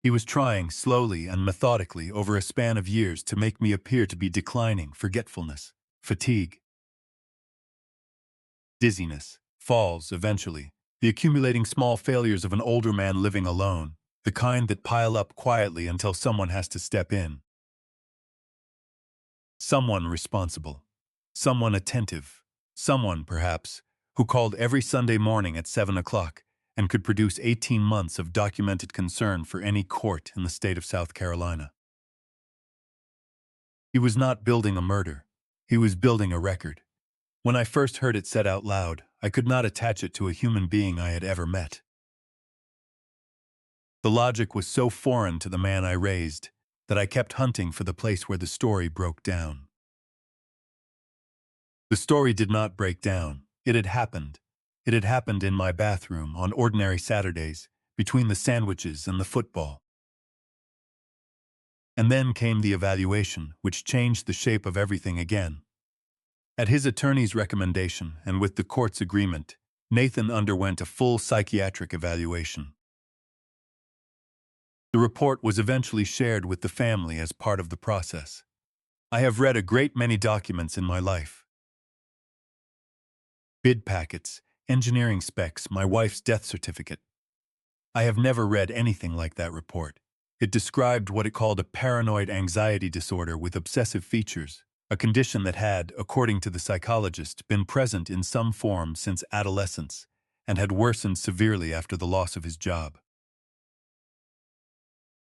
He was trying slowly and methodically over a span of years to make me appear to be declining forgetfulness, fatigue, dizziness, falls eventually, the accumulating small failures of an older man living alone, the kind that pile up quietly until someone has to step in. Someone responsible, someone attentive, someone, perhaps, who called every Sunday morning at 7 o'clock and could produce 18 months of documented concern for any court in the state of South Carolina. He was not building a murder. He was building a record. When I first heard it said out loud, I could not attach it to a human being I had ever met. The logic was so foreign to the man I raised that I kept hunting for the place where the story broke down. The story did not break down. It had happened. It had happened in my bathroom on ordinary Saturdays, between the sandwiches and the football. And then came the evaluation, which changed the shape of everything again. At his attorney's recommendation, and with the court's agreement, Nathan underwent a full psychiatric evaluation. The report was eventually shared with the family as part of the process. I have read a great many documents in my life. Bid packets, engineering specs, my wife's death certificate. I have never read anything like that report. It described what it called a paranoid anxiety disorder with obsessive features, a condition that had, according to the psychologist, been present in some form since adolescence and had worsened severely after the loss of his job.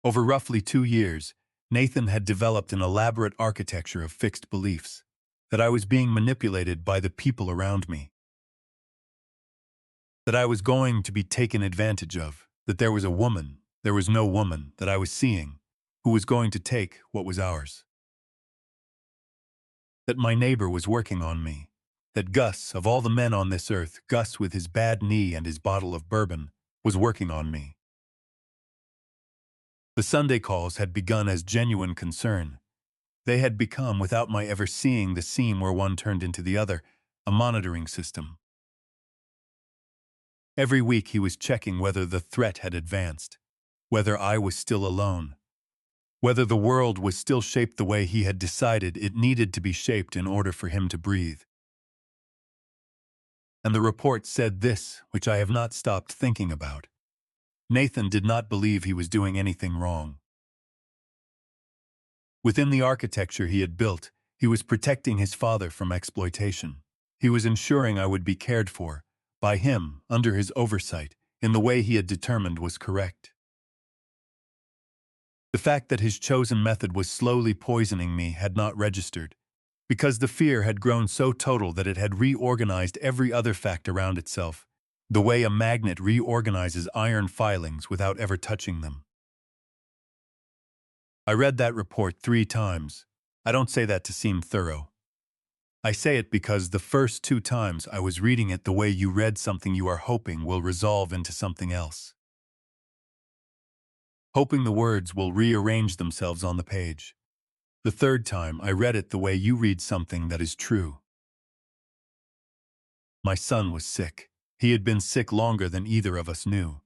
Over roughly 2 years, Nathan had developed an elaborate architecture of fixed beliefs, that I was being manipulated by the people around me, that I was going to be taken advantage of, that there was no woman that I was seeing, who was going to take what was ours. That my neighbor was working on me, that Gus, of all the men on this earth, Gus with his bad knee and his bottle of bourbon, was working on me. The Sunday calls had begun as genuine concern. They had become, without my ever seeing the seam where one turned into the other, a monitoring system. Every week he was checking whether the threat had advanced, whether I was still alone, whether the world was still shaped the way he had decided it needed to be shaped in order for him to breathe. And the report said this, which I have not stopped thinking about. Nathan did not believe he was doing anything wrong. Within the architecture he had built, he was protecting his father from exploitation. He was ensuring I would be cared for, by him, under his oversight, in the way he had determined was correct. The fact that his chosen method was slowly poisoning me had not registered, because the fear had grown so total that it had reorganized every other fact around itself, the way a magnet reorganizes iron filings without ever touching them. I read that report 3 times. I don't say that to seem thorough. I say it because the first 2 times I was reading it the way you read something you are hoping will resolve into something else. Hoping the words will rearrange themselves on the page. The third time I read it the way you read something that is true. My son was sick. He had been sick longer than either of us knew.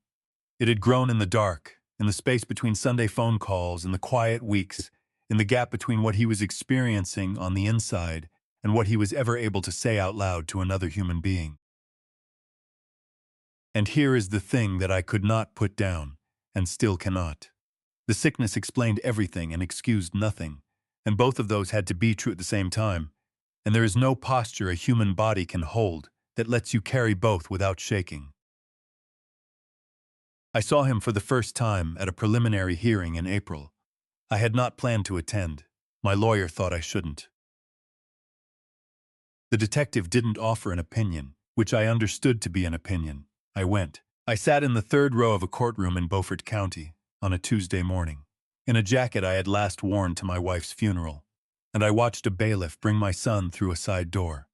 It had grown in the dark, in the space between Sunday phone calls and the quiet weeks, in the gap between what he was experiencing on the inside and what he was ever able to say out loud to another human being. And here is the thing that I could not put down, and still cannot. The sickness explained everything and excused nothing, and both of those had to be true at the same time, and there is no posture a human body can hold that lets you carry both without shaking. I saw him for the first time at a preliminary hearing in April. I had not planned to attend. My lawyer thought I shouldn't. The detective didn't offer an opinion, which I understood to be an opinion. I went. I sat in the third row of a courtroom in Beaufort County on a Tuesday morning, in a jacket I had last worn to my wife's funeral, and I watched a bailiff bring my son through a side door.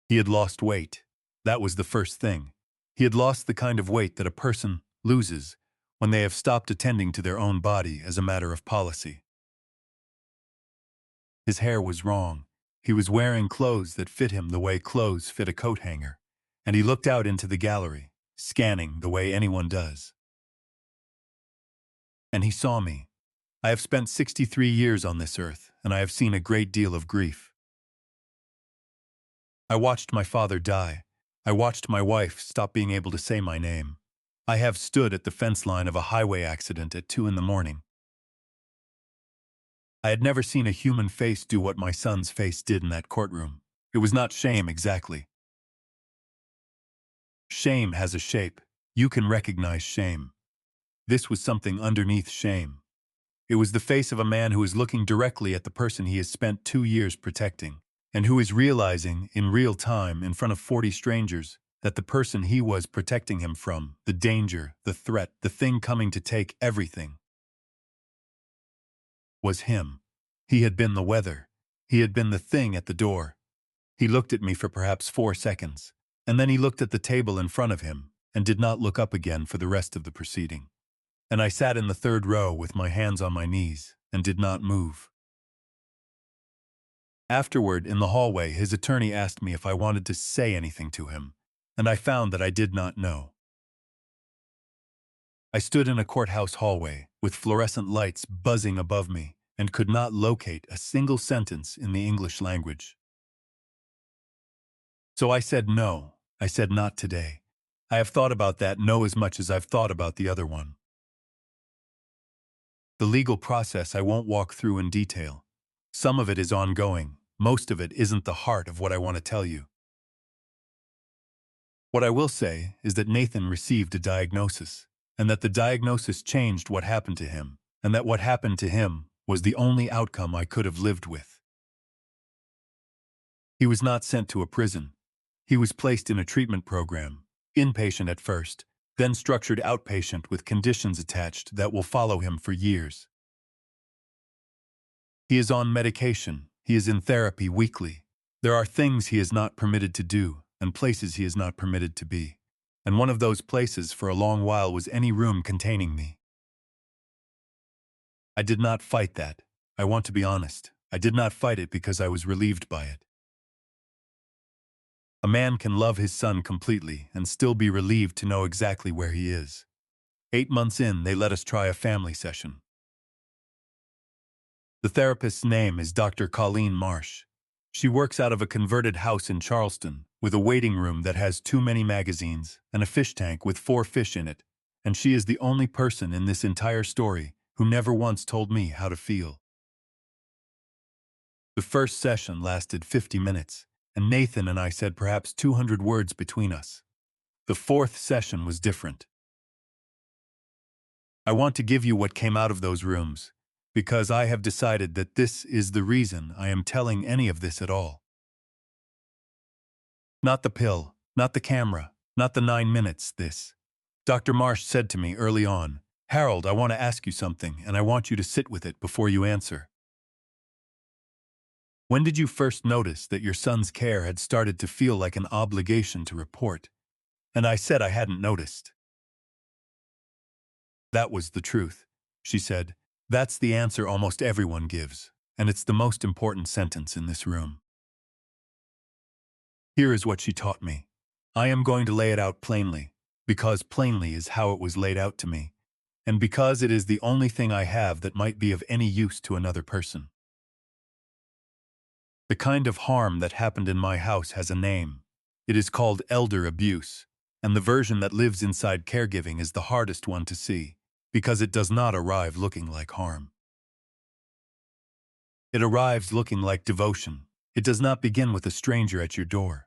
He had lost weight. That was the first thing. He had lost the kind of weight that a person loses when they have stopped attending to their own body as a matter of policy. His hair was wrong. He was wearing clothes that fit him the way clothes fit a coat hanger, and he looked out into the gallery, scanning the way anyone does. And he saw me. I have spent 63 years on this earth, and I have seen a great deal of grief. I watched my father die. I watched my wife stop being able to say my name. I have stood at the fence line of a highway accident at 2 in the morning. I had never seen a human face do what my son's face did in that courtroom. It was not shame exactly. Shame has a shape. You can recognize shame. This was something underneath shame. It was the face of a man who is looking directly at the person he has spent 2 years protecting, and who is realizing, in real time, in front of 40 strangers, that the person he was protecting him from, the danger, the threat, the thing coming to take everything, was him. He had been the weather. He had been the thing at the door. He looked at me for perhaps 4 seconds, and then he looked at the table in front of him, and did not look up again for the rest of the proceeding. And I sat in the third row with my hands on my knees, and did not move. Afterward, in the hallway, his attorney asked me if I wanted to say anything to him, and I found that I did not know. I stood in a courthouse hallway, with fluorescent lights buzzing above me, and could not locate a single sentence in the English language. So I said no. I said not today. I have thought about that no as much as I've thought about the other one. The legal process I won't walk through in detail. Some of it is ongoing. Most of it isn't the heart of what I want to tell you. What I will say is that Nathan received a diagnosis, and that the diagnosis changed what happened to him, and that what happened to him was the only outcome I could have lived with. He was not sent to a prison. He was placed in a treatment program, inpatient at first, then structured outpatient with conditions attached that will follow him for years. He is on medication. He is in therapy weekly. There are things he is not permitted to do, and places he is not permitted to be. And one of those places for a long while was any room containing me. I did not fight that. I want to be honest. I did not fight it because I was relieved by it. A man can love his son completely and still be relieved to know exactly where he is. 8 months in, they let us try a family session. The therapist's name is Dr. Colleen Marsh. She works out of a converted house in Charleston, with a waiting room that has too many magazines and a fish tank with 4 fish in it, and she is the only person in this entire story who never once told me how to feel. The first session lasted 50 minutes, and Nathan and I said perhaps 200 words between us. The fourth session was different. I want to give you what came out of those rooms, because I have decided that this is the reason I am telling any of this at all. Not the pill, not the camera, not the 9 minutes, this. Dr. Marsh said to me early on, Harold, I want to ask you something, and I want you to sit with it before you answer. When did you first notice that your son's care had started to feel like an obligation to report? And I said I hadn't noticed. That was the truth, she said. That's the answer almost everyone gives, and it's the most important sentence in this room. Here is what she taught me. I am going to lay it out plainly, because plainly is how it was laid out to me, and because it is the only thing I have that might be of any use to another person. The kind of harm that happened in my house has a name. It is called elder abuse, and the version that lives inside caregiving is the hardest one to see, because it does not arrive looking like harm. It arrives looking like devotion. It does not begin with a stranger at your door.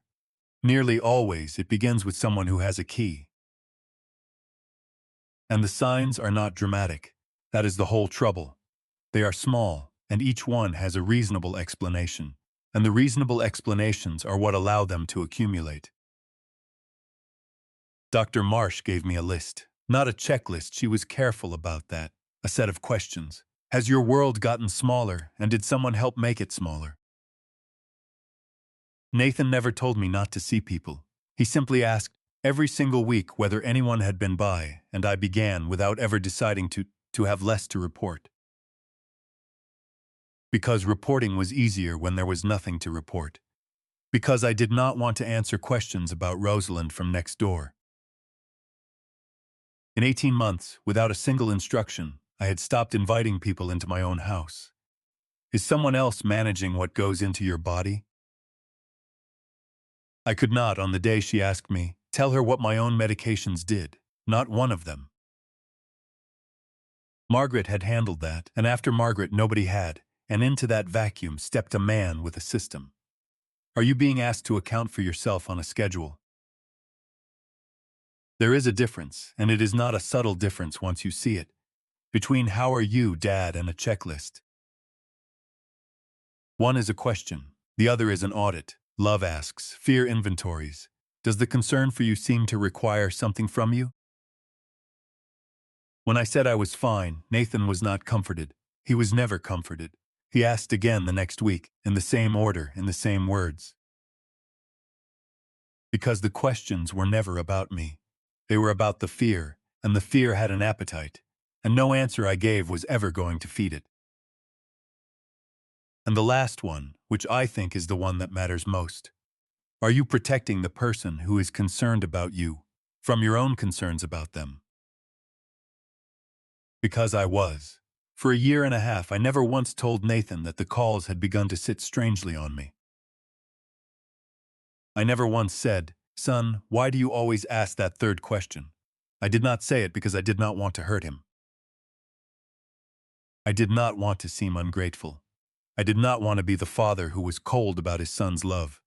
Nearly always, it begins with someone who has a key. And the signs are not dramatic. That is the whole trouble. They are small, and each one has a reasonable explanation. And the reasonable explanations are what allow them to accumulate. Dr. Marsh gave me a list. Not a checklist, she was careful about that. A set of questions. Has your world gotten smaller, and did someone help make it smaller? Nathan never told me not to see people. He simply asked every single week whether anyone had been by, and I began without ever deciding to have less to report. Because reporting was easier when there was nothing to report. Because I did not want to answer questions about Rosalind from next door. In 18 months, without a single instruction, I had stopped inviting people into my own house. Is someone else managing what goes into your body? I could not, on the day she asked me, tell her what my own medications did. Not one of them. Margaret had handled that, and after Margaret nobody had, and into that vacuum stepped a man with a system. Are you being asked to account for yourself on a schedule? There is a difference, and it is not a subtle difference once you see it, between how are you, Dad, and a checklist. One is a question, the other is an audit. Love asks, fear inventories. Does the concern for you seem to require something from you? When I said I was fine, Nathan was not comforted. He was never comforted. He asked again the next week, in the same order, in the same words. Because the questions were never about me. They were about the fear, and the fear had an appetite, and no answer I gave was ever going to feed it. And the last one, which I think is the one that matters most. Are you protecting the person who is concerned about you from your own concerns about them? Because I was. For a year and a half, I never once told Nathan that the calls had begun to sit strangely on me. I never once said, "Son, why do you always ask that third question?" I did not say it because I did not want to hurt him. I did not want to seem ungrateful. I did not want to be the father who was cold about his son's love.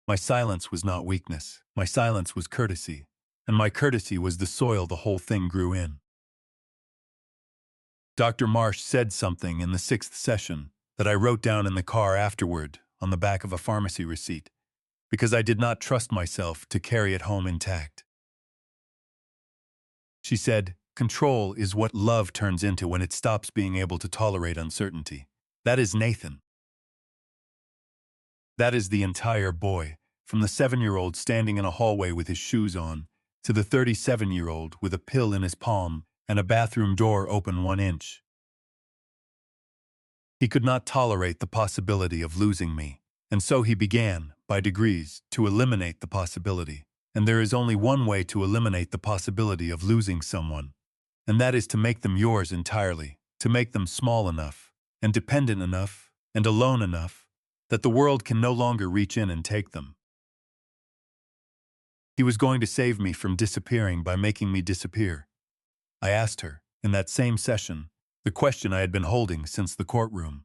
My silence was not weakness. My silence was courtesy. And my courtesy was the soil the whole thing grew in. Dr. Marsh said something in the 6th session that I wrote down in the car afterward on the back of a pharmacy receipt, because I did not trust myself to carry it home intact. She said, "Control is what love turns into when it stops being able to tolerate uncertainty." That is Nathan. That is the entire boy, from the 7-year-old standing in a hallway with his shoes on, to the 37-year-old with a pill in his palm and a bathroom door open 1 inch. He could not tolerate the possibility of losing me, and so he began, by degrees, to eliminate the possibility. And there is only one way to eliminate the possibility of losing someone, and that is to make them yours entirely, to make them small enough, and dependent enough, and alone enough, that the world can no longer reach in and take them. He was going to save me from disappearing by making me disappear. I asked her, in that same session, the question I had been holding since the courtroom.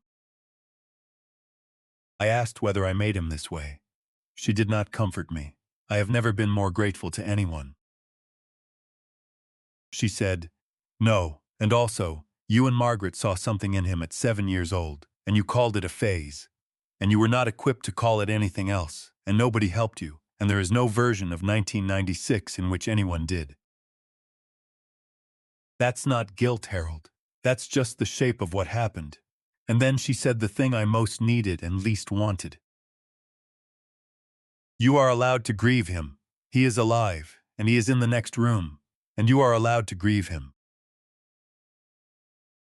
I asked whether I made him this way. She did not comfort me. I have never been more grateful to anyone. She said, "No, and also, you and Margaret saw something in him at 7 years old, and you called it a phase. And you were not equipped to call it anything else, and nobody helped you, and there is no version of 1996 in which anyone did." That's not guilt, Harold. That's just the shape of what happened. And then she said the thing I most needed and least wanted. You are allowed to grieve him. He is alive, and he is in the next room, and you are allowed to grieve him.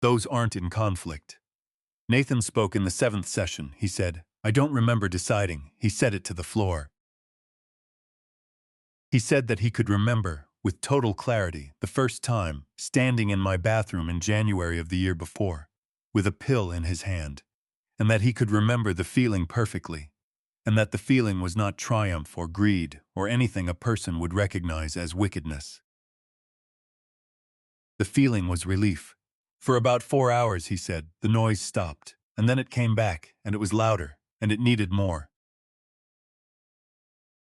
Those aren't in conflict. Nathan spoke in the 7th session. He said, I don't remember deciding. He said it to the floor. He said that he could remember, with total clarity, the first time, standing in my bathroom in January of the year before, with a pill in his hand, and that he could remember the feeling perfectly, and that the feeling was not triumph or greed or anything a person would recognize as wickedness. The feeling was relief. For about 4 hours, he said, the noise stopped, and then it came back, and it was louder, and it needed more.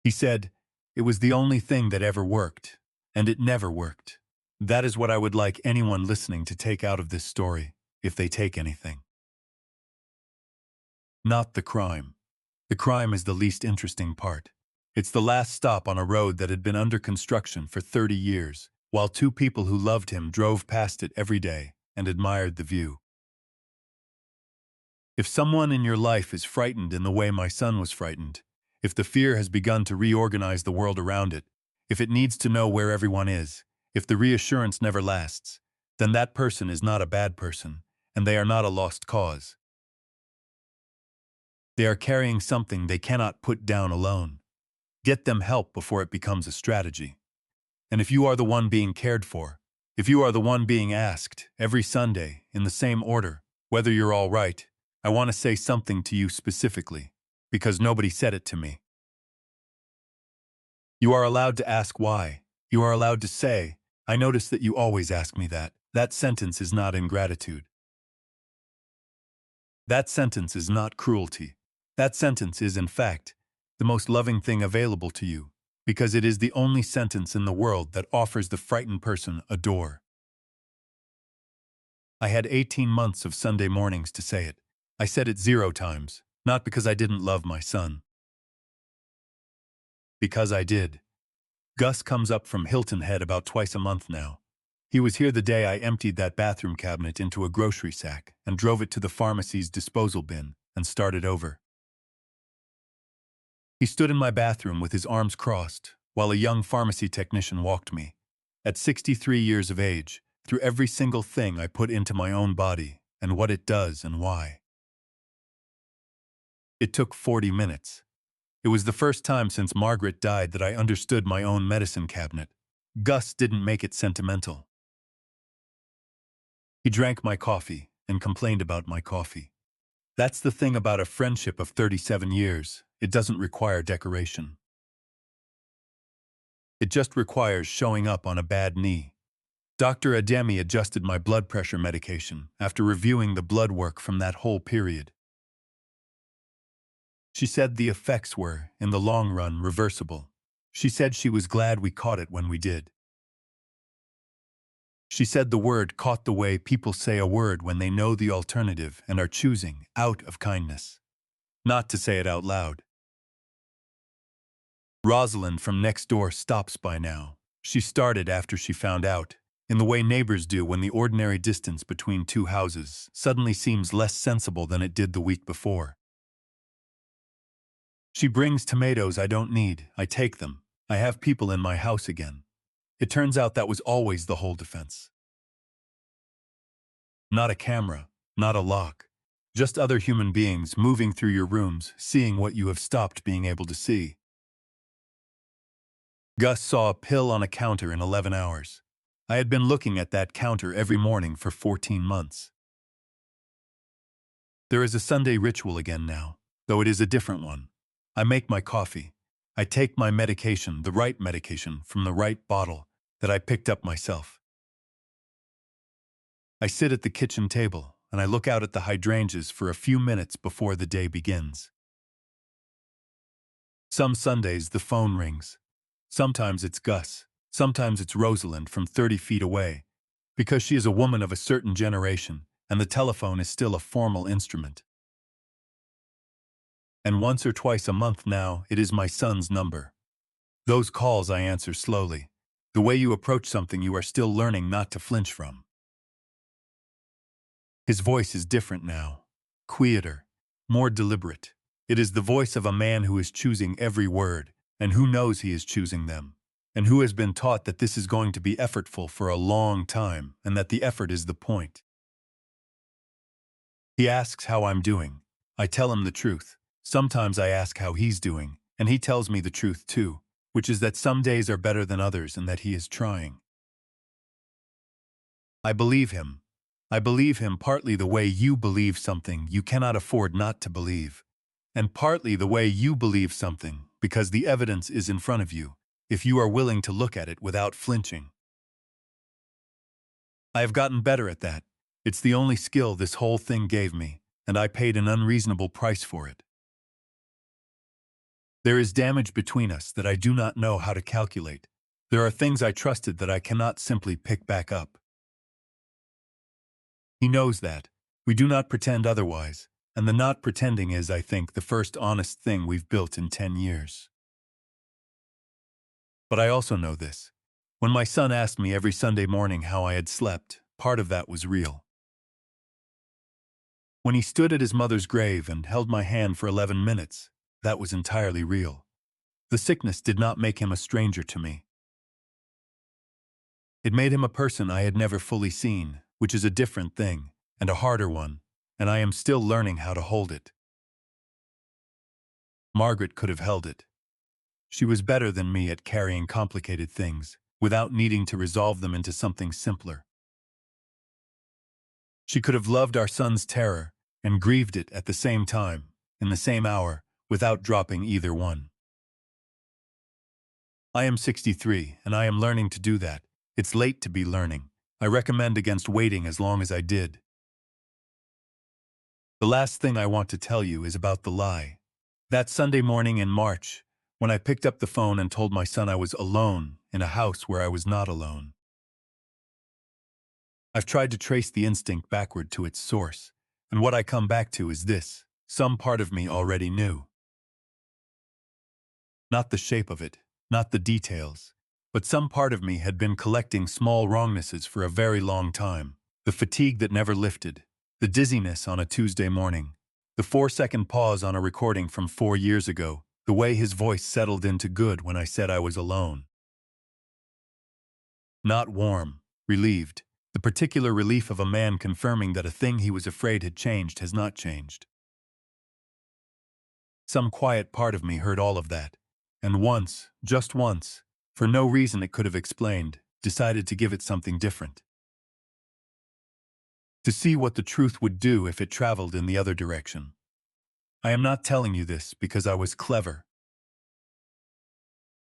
He said, it was the only thing that ever worked, and it never worked. That is what I would like anyone listening to take out of this story, if they take anything. Not the crime. The crime is the least interesting part. It's the last stop on a road that had been under construction for 30 years, while 2 people who loved him drove past it every day and admired the view. If someone in your life is frightened in the way my son was frightened, if the fear has begun to reorganize the world around it, if it needs to know where everyone is, if the reassurance never lasts, then that person is not a bad person, and they are not a lost cause. They are carrying something they cannot put down alone. Get them help before it becomes a strategy. And if you are the one being cared for, if you are the one being asked, every Sunday, in the same order, whether you're all right, I want to say something to you specifically, because nobody said it to me. You are allowed to ask why. You are allowed to say, I notice that you always ask me that. That sentence is not ingratitude. That sentence is not cruelty. That sentence is, in fact, the most loving thing available to you, because it is the only sentence in the world that offers the frightened person a door. I had 18 months of Sunday mornings to say it. I said it 0 times, not because I didn't love my son. Because I did. Gus comes up from Hilton Head about twice a month now. He was here the day I emptied that bathroom cabinet into a grocery sack and drove it to the pharmacy's disposal bin and started over. He stood in my bathroom with his arms crossed while a young pharmacy technician walked me, at 63 years of age, through every single thing I put into my own body and what it does and why. It took 40 minutes. It was the first time since Margaret died that I understood my own medicine cabinet. Gus didn't make it sentimental. He drank my coffee and complained about my coffee. That's the thing about a friendship of 37 years. It doesn't require decoration. It just requires showing up on a bad knee. Dr. Ademi adjusted my blood pressure medication after reviewing the blood work from that whole period. She said the effects were, in the long run, reversible. She said she was glad we caught it when we did. She said the word caught the way people say a word when they know the alternative and are choosing, out of kindness, not to say it out loud. Rosalind from next door stops by now. She started after she found out, in the way neighbors do when the ordinary distance between 2 houses suddenly seems less sensible than it did the week before. She brings tomatoes I don't need. I take them. I have people in my house again. It turns out that was always the whole defense. Not a camera, not a lock. Just other human beings moving through your rooms, seeing what you have stopped being able to see. Gus saw a pill on a counter in 11 hours. I had been looking at that counter every morning for 14 months. There is a Sunday ritual again now, though it is a different one. I make my coffee. I take my medication, the right medication, from the right bottle that I picked up myself. I sit at the kitchen table and I look out at the hydrangeas for a few minutes before the day begins. Some Sundays the phone rings. Sometimes it's Gus. Sometimes it's Rosalind from 30 feet away, because she is a woman of a certain generation and the telephone is still a formal instrument. And once or twice a month now, it is my son's number. Those calls I answer slowly. The way you approach something you are still learning not to flinch from. His voice is different now. Quieter. More deliberate. It is the voice of a man who is choosing every word, and who knows he is choosing them, and who has been taught that this is going to be effortful for a long time, and that the effort is the point. He asks how I'm doing. I tell him the truth. Sometimes I ask how he's doing, and he tells me the truth too, which is that some days are better than others and that he is trying. I believe him. I believe him partly the way you believe something you cannot afford not to believe, and partly the way you believe something because the evidence is in front of you, if you are willing to look at it without flinching. I have gotten better at that. It's the only skill this whole thing gave me, and I paid an unreasonable price for it. There is damage between us that I do not know how to calculate. There are things I trusted that I cannot simply pick back up. He knows that. We do not pretend otherwise, and the not pretending is, I think, the first honest thing we've built in 10 years. But I also know this. When my son asked me every Sunday morning how I had slept, part of that was real. When he stood at his mother's grave and held my hand for 11 minutes, that was entirely real. The sickness did not make him a stranger to me. It made him a person I had never fully seen, which is a different thing, and a harder one, and I am still learning how to hold it. Margaret could have held it. She was better than me at carrying complicated things, without needing to resolve them into something simpler. She could have loved our son's terror, and grieved it at the same time, in the same hour, without dropping either one. I am 63, and I am learning to do that. It's late to be learning. I recommend against waiting as long as I did. The last thing I want to tell you is about the lie. That Sunday morning in March, when I picked up the phone and told my son I was alone in a house where I was not alone. I've tried to trace the instinct backward to its source, and what I come back to is this: some part of me already knew. Not the shape of it, not the details, but some part of me had been collecting small wrongnesses for a very long time. The fatigue that never lifted, the dizziness on a Tuesday morning, the 4-second pause on a recording from 4 years ago, the way his voice settled into good when I said I was alone. Not warm, relieved, the particular relief of a man confirming that a thing he was afraid had changed has not changed. Some quiet part of me heard all of that, and once, just once, for no reason it could have explained, decided to give it something different. To see what the truth would do if it traveled in the other direction. I am not telling you this because I was clever.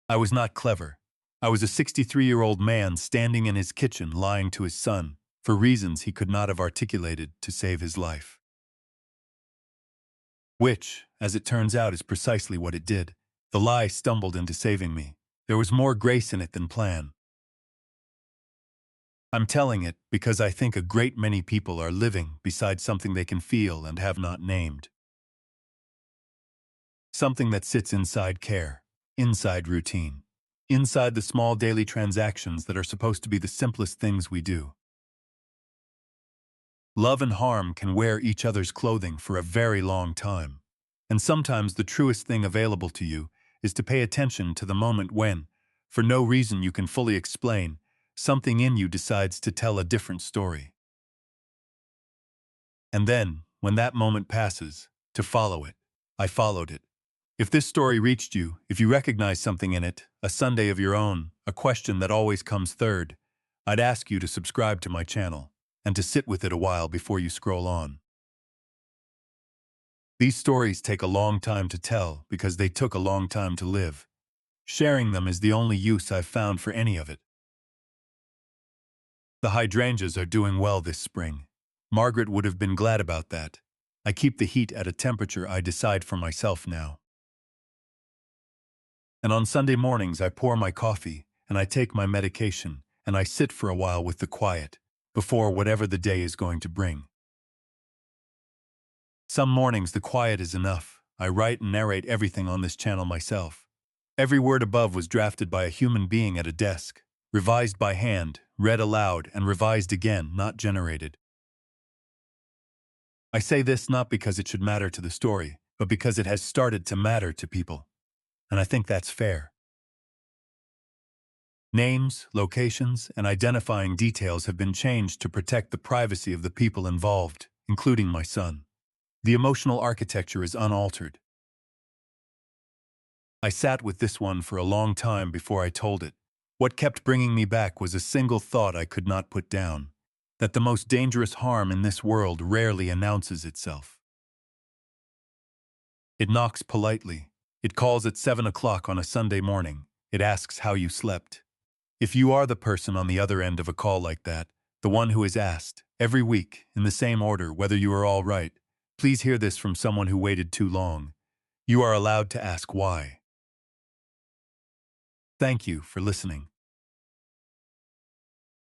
I was not clever. I was a 63-year-old man standing in his kitchen lying to his son, for reasons he could not have articulated, to save his life. Which, as it turns out, is precisely what it did. The lie stumbled into saving me. There was more grace in it than plan. I'm telling it because I think a great many people are living beside something they can feel and have not named. Something that sits inside care, inside routine, inside the small daily transactions that are supposed to be the simplest things we do. Love and harm can wear each other's clothing for a very long time, and sometimes the truest thing available to you is to pay attention to the moment when, for no reason you can fully explain, something in you decides to tell a different story. And then, when that moment passes, to follow it. I followed it. If this story reached you, if you recognize something in it, a Sunday of your own, a question that always comes third, I'd ask you to subscribe to my channel, and to sit with it a while before you scroll on. These stories take a long time to tell because they took a long time to live. Sharing them is the only use I've found for any of it. The hydrangeas are doing well this spring. Margaret would have been glad about that. I keep the heat at a temperature I decide for myself now. And on Sunday mornings I pour my coffee, and I take my medication, and I sit for a while with the quiet, before whatever the day is going to bring. Some mornings the quiet is enough. I write and narrate everything on this channel myself. Every word above was drafted by a human being at a desk. Revised by hand, read aloud, and revised again, not generated. I say this not because it should matter to the story, but because it has started to matter to people. And I think that's fair. Names, locations, and identifying details have been changed to protect the privacy of the people involved, including my son. The emotional architecture is unaltered. I sat with this one for a long time before I told it. What kept bringing me back was a single thought I could not put down: that the most dangerous harm in this world rarely announces itself. It knocks politely. It calls at 7 o'clock on a Sunday morning. It asks how you slept. If you are the person on the other end of a call like that, the one who is asked, every week, in the same order, whether you are all right, please hear this from someone who waited too long. You are allowed to ask why. Thank you for listening.